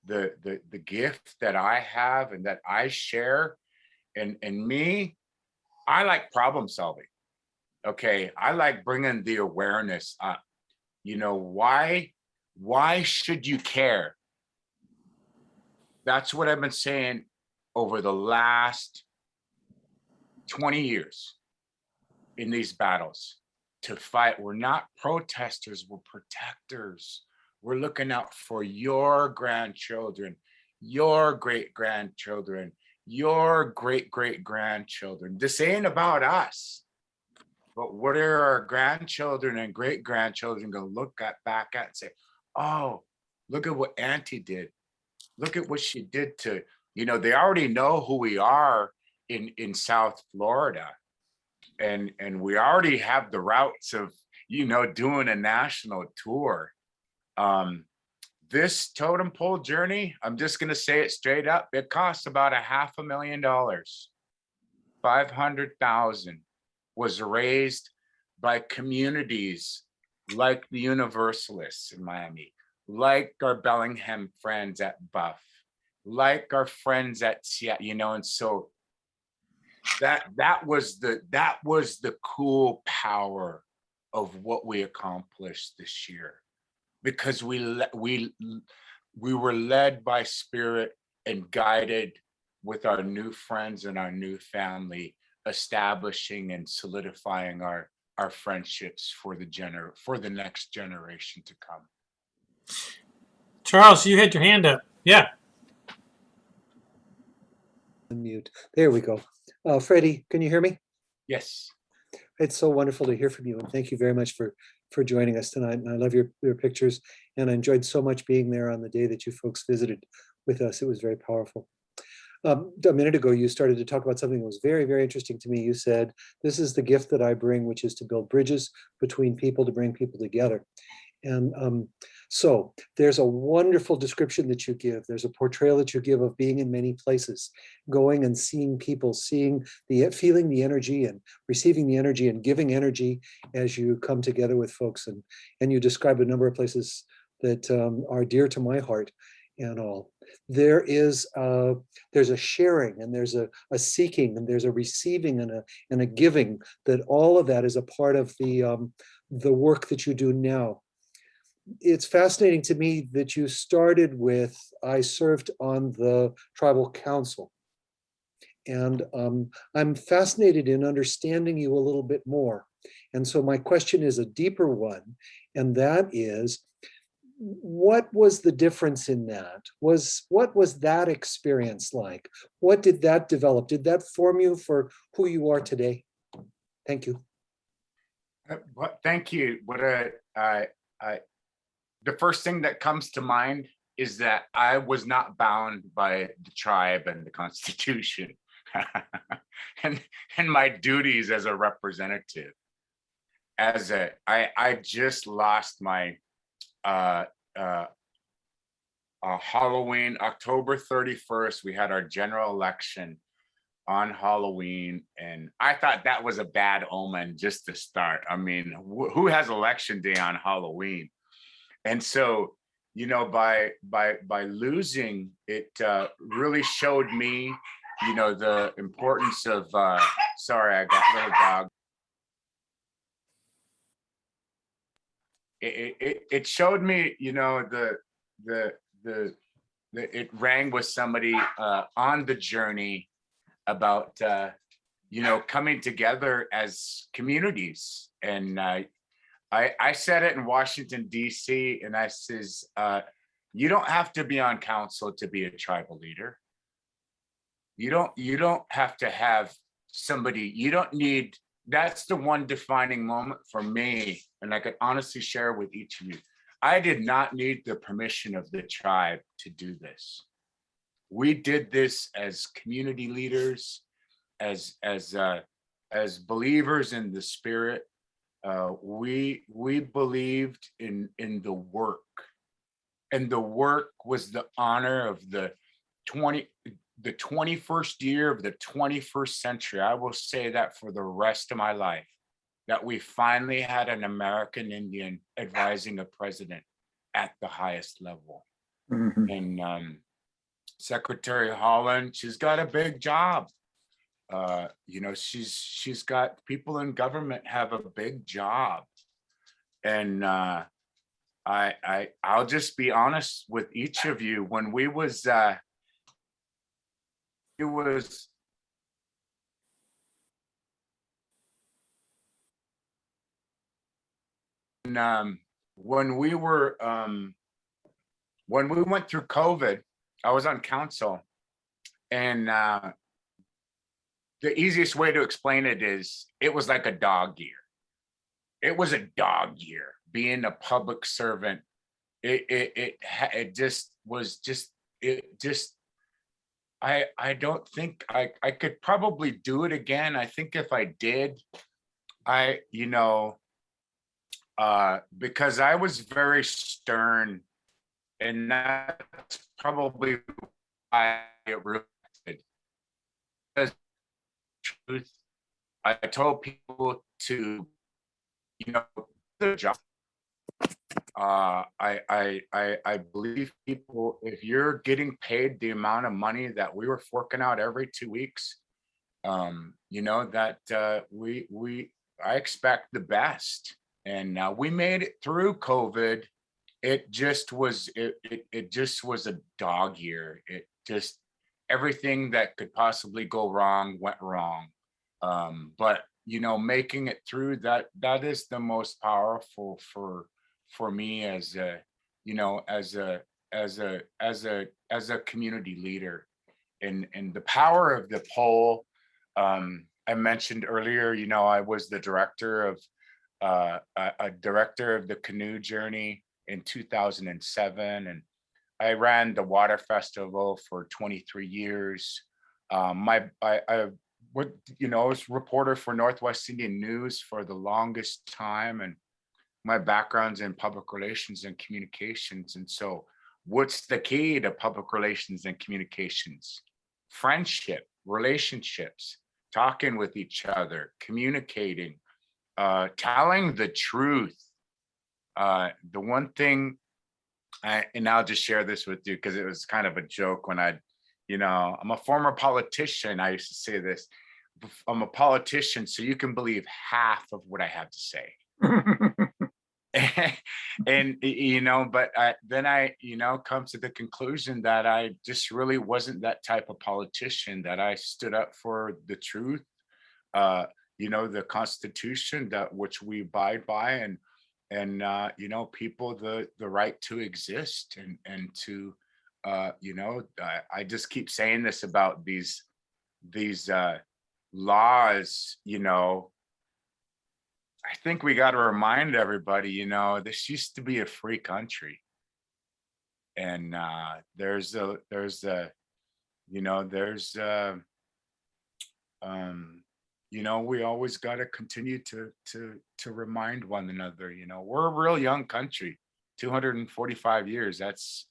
the gift that I have and that I share. And me, I like problem solving. Okay, I like bringing the awareness up. You know, why should you care? That's what I've been saying over the last 20 years in these battles. To fight, we're not protesters, we're protectors. We're looking out for your grandchildren, your great-grandchildren, your great-great-grandchildren. This ain't about us, but what are our grandchildren and great-grandchildren gonna look back at and say, oh, look at what Auntie did. Look at what she did to, you know, they already know who we are in South Florida. And we already have the routes of, you know, doing a national tour. This Totem Pole journey, I'm just going to say it straight up. It costs about $500,000. 500,000 was raised by communities like the Universalists in Miami, like our Bellingham friends at Buff, like our friends at Seattle, you know, and so that was the cool power of what we accomplished this year, because we were led by spirit and guided with our new friends and our new family, establishing and solidifying our friendships for the next generation to come. Charles, you had your hand up. Yeah. Unmute. There we go. Freddie, can you hear me? Yes. It's so wonderful to hear from you, and thank you very much for joining us tonight. And I love your pictures, and I enjoyed so much being there on the day that you folks visited with us. It was very powerful. A minute ago, you started to talk about something that was very, very interesting to me. You said, this is the gift that I bring, which is to build bridges between people, to bring people together. And so there's a wonderful description that you give. There's a portrayal that you give of being in many places, going and seeing people, feeling the energy and receiving the energy and giving energy as you come together with folks. And you describe a number of places that are dear to my heart and all. There's a sharing, and there's a seeking, and there's a receiving and a giving, that all of that is a part of the work that you do now. It's fascinating to me that you started with, I served on the tribal council. And I'm fascinated in understanding you a little bit more. And so my question is a deeper one, and that is, what was the difference in that? What was that experience like? What did that develop? Did that form you for who you are today? Thank you. Well, thank you. The first thing that comes to mind is that I was not bound by the tribe and the Constitution and my duties as a representative. I just lost my Halloween, October 31st. We had our general election on Halloween, and I thought that was a bad omen just to start. I mean, who has election day on Halloween? And so, you know, by losing, it really showed me, you know, the importance of. Sorry, I got a little dog. It showed me, you know, it rang with somebody on the journey about you know, coming together as communities. And I said it in Washington D.C. and I says, you don't have to be on council to be a tribal leader. You don't have to have somebody. You don't need. That's the one defining moment for me, and I could honestly share with each of you. I did not need the permission of the tribe to do this. We did this as community leaders, as believers in the spirit. We believed in the work, and the work was the honor of the 21st year of the 21st century. I will say that for the rest of my life, that we finally had an American Indian advising a president at the highest level. Mhm. And Secretary Holland, she's got a big job. You know, she's got people in government have a big job. And I'll just be honest with each of you. When we was it was when we were when we went through COVID, I was on council, and the easiest way to explain it is it was like a dog year. It was a dog year being a public servant. It just was just it just I don't think I could probably do it again. I think if I did, you know, because I was very stern, and that's probably why it really did. Because truth, I told people to, you know, their job. I believe people, if you're getting paid the amount of money that we were forking out every 2 weeks, you know, that I expect the best. And we made it through COVID. It just was it just was a dog year. It just everything that could possibly go wrong went wrong. But you know, making it through that is the most powerful for me as a, you know, as a community leader. And the power of the pole. I mentioned earlier, you know, I was the director of a director of the canoe journey in 2007, and I ran the water festival for 23 years. I would, you know, I was reporter for Northwest Indian News for the longest time, and my background's in public relations and communications. And so what's the key to public relations and communications? Friendship, relationships, talking with each other, communicating, telling the truth. The one thing, and I'll just share this with you because it was kind of a joke when you know, I'm a former politician. I used to say this, I'm a politician, so you can believe half of what I have to say. And you know, but then I, you know, come to the conclusion that I just really wasn't that type of politician, that I stood up for the truth, you know, the Constitution that which we abide by, and you know, people the right to exist, and to you know, I just keep saying this about these laws, you know, I think we got to remind everybody, this used to be a free country. And there's we always got to continue to remind one another, we're a real young country, 245 years. That's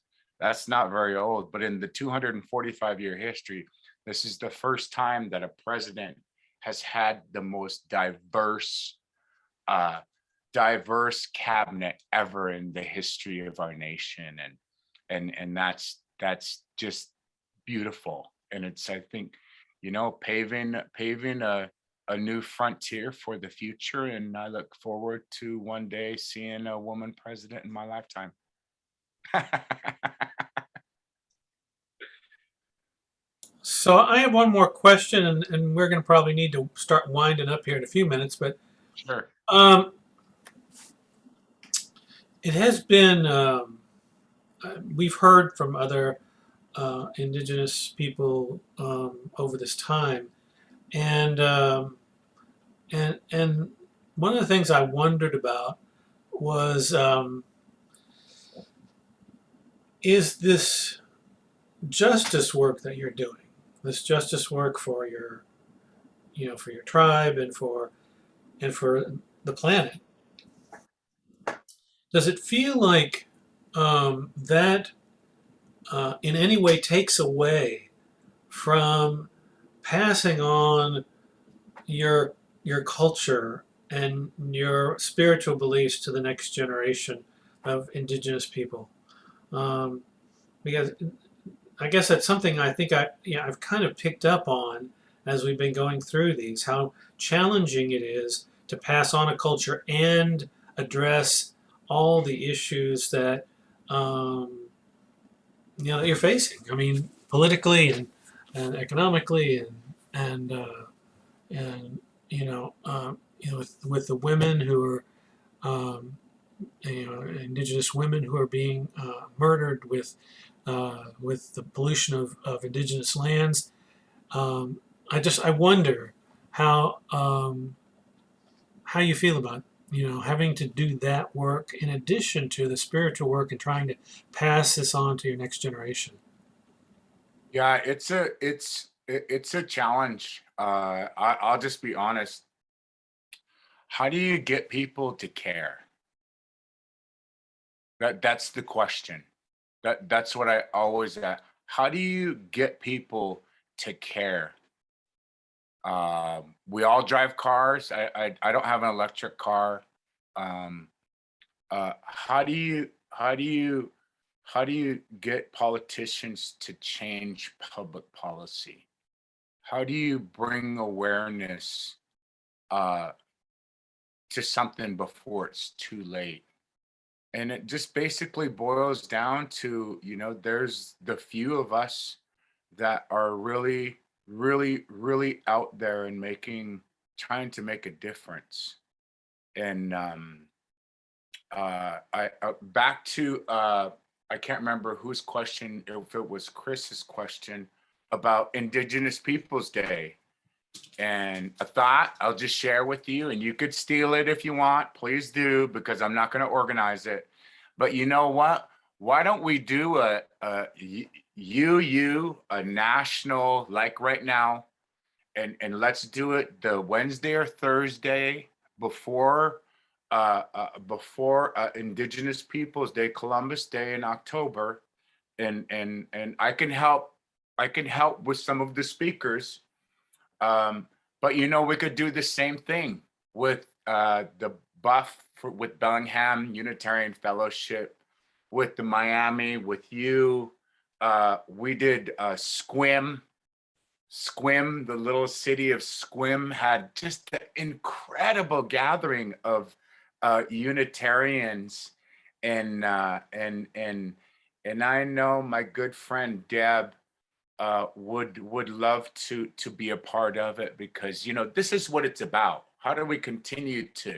not very old, but in the 245-year history, this is the first time that a president has had the most diverse cabinet ever in the history of our nation. And that's just beautiful. And it's, I think, paving a new frontier for the future. And I look forward to one day seeing a woman president in my lifetime. So I have one more question, and we're going to probably need to start winding up here in a few minutes. But Sure. it has been we've heard from other Indigenous people over this time, and and one of the things I wondered about was is this justice work that you're doing, this justice work for your for your tribe and for the planet, does it feel like that in any way takes away from passing on your culture and your spiritual beliefs to the next generation of Indigenous people? Because I guess that's something I think I've kind of picked up on as we've been going through these, how challenging it is to pass on a culture and address all the issues that that you're facing. I mean, politically and economically and with the women who are Indigenous women who are being murdered with the pollution of Indigenous lands. I wonder how you feel about having to do that work in addition to the spiritual work and trying to pass this on to your next generation. Yeah, it's a challenge. I'll just be honest. How do you get people to care? That's the question. That's what I always ask. How do you get people to care? We all drive cars. I don't have an electric car. How do you get politicians to change public policy? How do you bring awareness to something before it's too late? And it just basically boils down to, there's the few of us that are really, really, really out there and trying to make a difference. And back to I can't remember whose question, if it was Chris's question about Indigenous Peoples Day. And a thought I'll just share with you, and you could steal it if you want, please do, because I'm not going to organize it. But you know what? Why don't we do a national, like right now, and let's do it the Wednesday or Thursday before Indigenous Peoples Day, Columbus Day in October, and I can help with some of the speakers. But we could do the same thing with the with Bellingham Unitarian Fellowship, with the Miami, with you. We did Squim, the little city of Squim had just an incredible gathering of Unitarians, and I know my good friend Deb would love to be a part of it, because this is what it's about. How do we continue to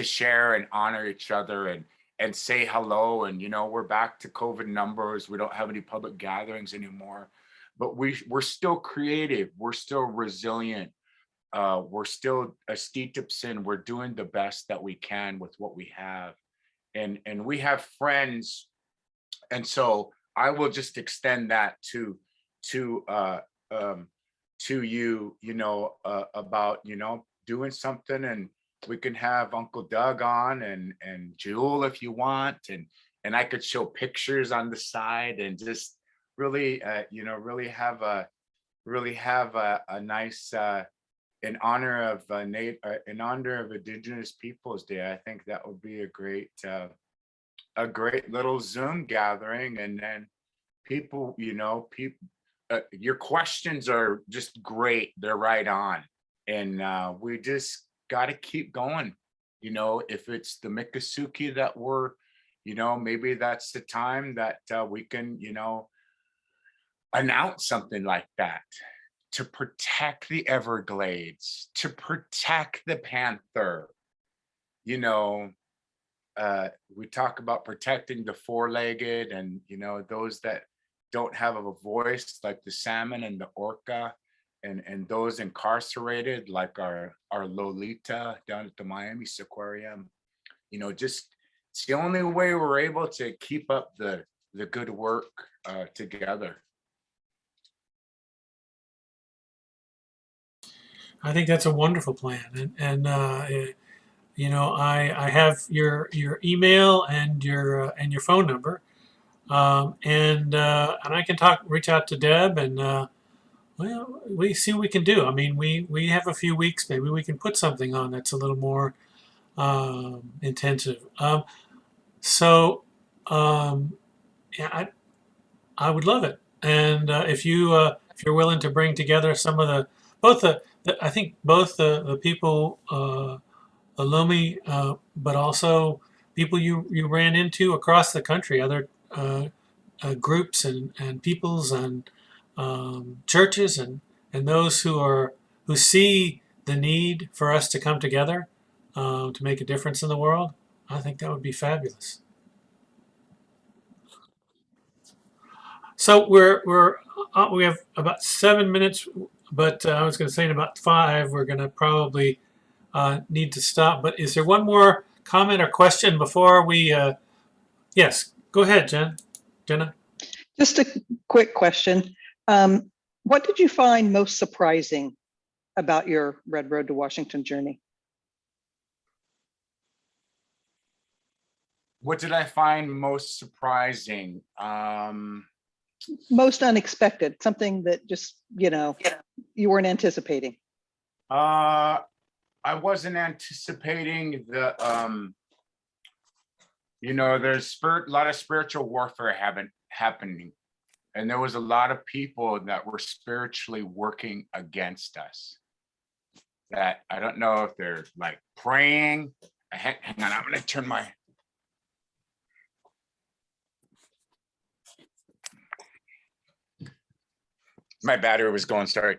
share and honor each other and say hello? And we're back to COVID numbers. We don't have any public gatherings anymore, but we're still creative. We're still resilient. we're still a Steetipson. We're doing the best that we can with what we have. And we have friends. And so I will just extend that to you, about, doing something, and we can have Uncle Doug on and Jewel if you want, and I could show pictures on the side and just really, really have a nice, in honor of in honor of Indigenous Peoples Day. I think that would be a great little Zoom gathering, and then people, your questions are just great. They're right on. And we just got to keep going. If it's the Miccosukee that we're, maybe that's the time that we can, announce something like that to protect the Everglades, to protect the panther. We talk about protecting the four-legged and, those that don't have a voice, like the salmon and the orca, and those incarcerated, like our Lolita down at the Miami Aquarium. Just it's the only way we're able to keep up the good work together. I think that's a wonderful plan, and I have your email and your phone number, and I can reach out to Deb, and well, we see what we can do. I mean, we have a few weeks. Maybe we can put something on that's a little more intensive. So yeah, I would love it, and if you're willing to bring together some of I think both the people, the Lummi, but also people you ran into across the country, other groups and peoples and churches and those who see the need for us to come together to make a difference in the world. I think that would be fabulous. So we have about 7 minutes, but I was going to say in about 5 we're going to probably need to stop. But is there one more comment or question before we? Yes, go ahead, Jenna. Just a quick question. What did you find most surprising about your Red Road to Washington journey? What did I find most surprising? Most unexpected, something that just, you weren't anticipating. I wasn't anticipating the, there's a lot of spiritual warfare happening. And there was a lot of people that were spiritually working against us. That I don't know if they're like praying. Hang on, I'm going to turn my battery was going, sorry.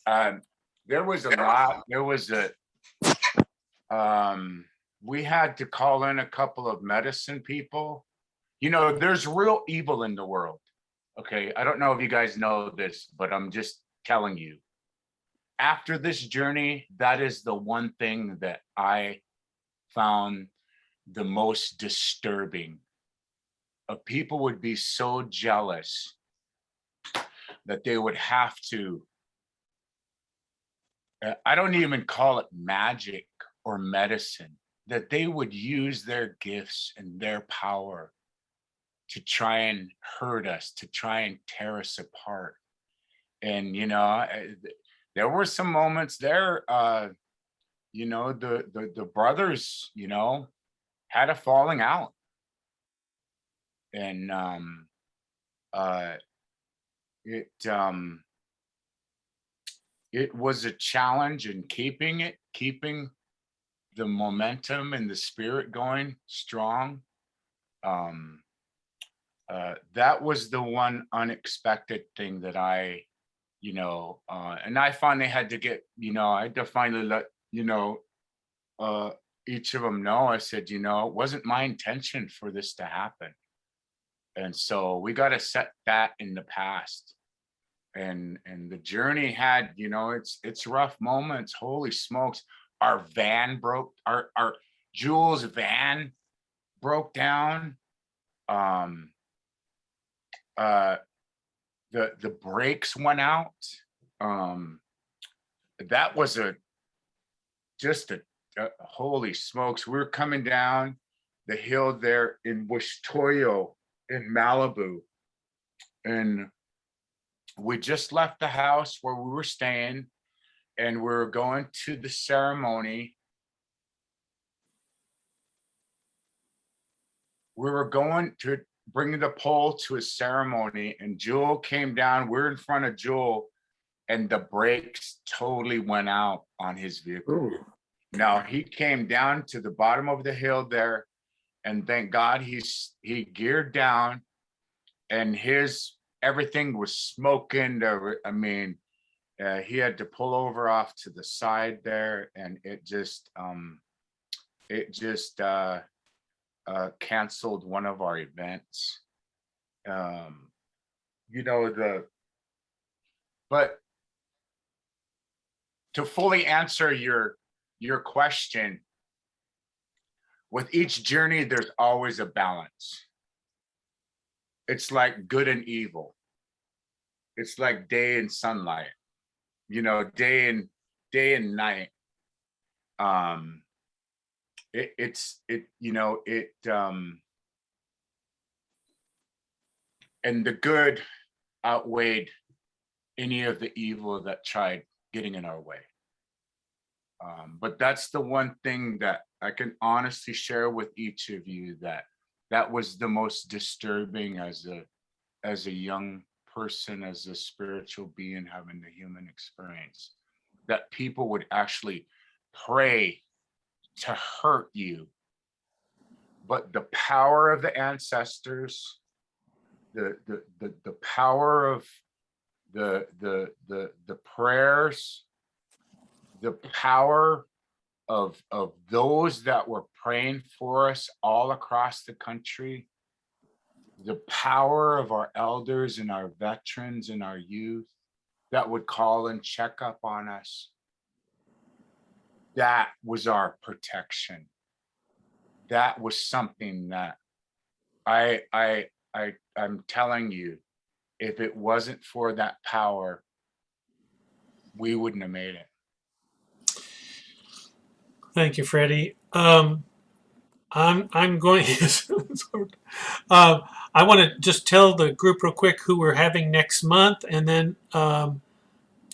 There was a lot, we had to call in a couple of medicine people. There's real evil in the world. Okay, I don't know if you guys know this, but I'm just telling you. After this journey, that is the one thing that I found the most disturbing. People would be so jealous that they would have to, I don't even call it magic or medicine, that they would use their gifts and their power to try and hurt us, to try and tear us apart. And, there were some moments there, the brothers, had a falling out. And it was a challenge in keeping the momentum and the spirit going strong. That was the one unexpected thing that I, and I finally had to get, I had to finally let, each of them know. I said, it wasn't my intention for this to happen. And so we got to set that in the past. and the journey had, you know, it's rough moments. Holy smokes. Our van broke, our Jules van broke down. The brakes went out. That was just a holy smokes. We were coming down the hill there in Wistoyo in Malibu, and we just left the house where we were staying, and we were going to the ceremony. We were going to bring the pole to a ceremony, and Jewel came down. We're in front of Jewel, and the brakes totally went out on his vehicle. Ooh. Now he came down to the bottom of the hill there, and thank God he geared down, and everything was smoking. I mean, he had to pull over off to the side there, and it just canceled one of our events. You know, but to fully answer your question, with each journey, there's always a balance. It's like good and evil. It's like day and sunlight, you know, day and night. And the good outweighed any of the evil that tried getting in our way. But that's the one thing that I can honestly share with each of you, that was the most disturbing as a young person, as a spiritual being having the human experience, that people would actually pray to hurt you. But the power of the ancestors, the power of the prayers, the power of those that were praying for us all across the country, the power of our elders and our veterans and our youth that would call and check up on us. That was our protection. That was something that I'm telling you, if it wasn't for that power, we wouldn't have made it. Thank you, Freddie. I'm going. I want to just tell the group real quick who we're having next month, and then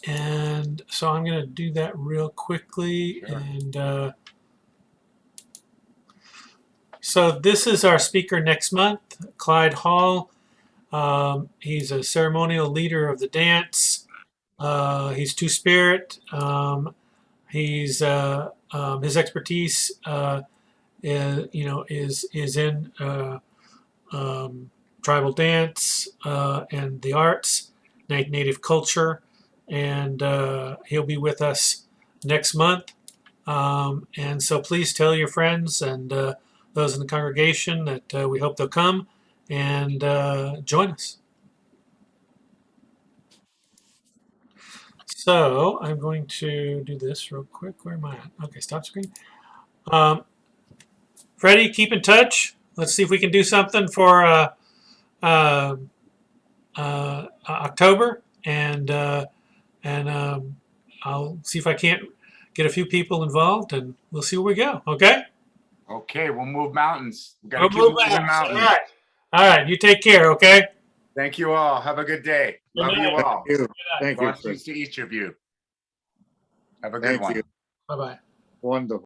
and so I'm going to do that real quickly. Sure. And so this is our speaker next month, Clyde Hall. He's a ceremonial leader of the dance. He's Two-Spirit. He's his expertise is in tribal dance and the arts, native culture, and he'll be with us next month. And so please tell your friends and those in the congregation that we hope they'll come and join us. So I'm going to do this real quick. Where am I at? Okay, stop screen. Freddie, keep in touch. Let's see if we can do something for October, and I'll see if I can't get a few people involved, and we'll see where we go. Okay? Okay, we'll move mountains. We gotta We'll keep move moving mountains. mountains. All right. You take care. Okay. Thank you all. Have a good day. Good Love you night. all. Thank you. Thank you. Blessings to each of you. Have a good Thank one. you. Bye bye. Wonderful.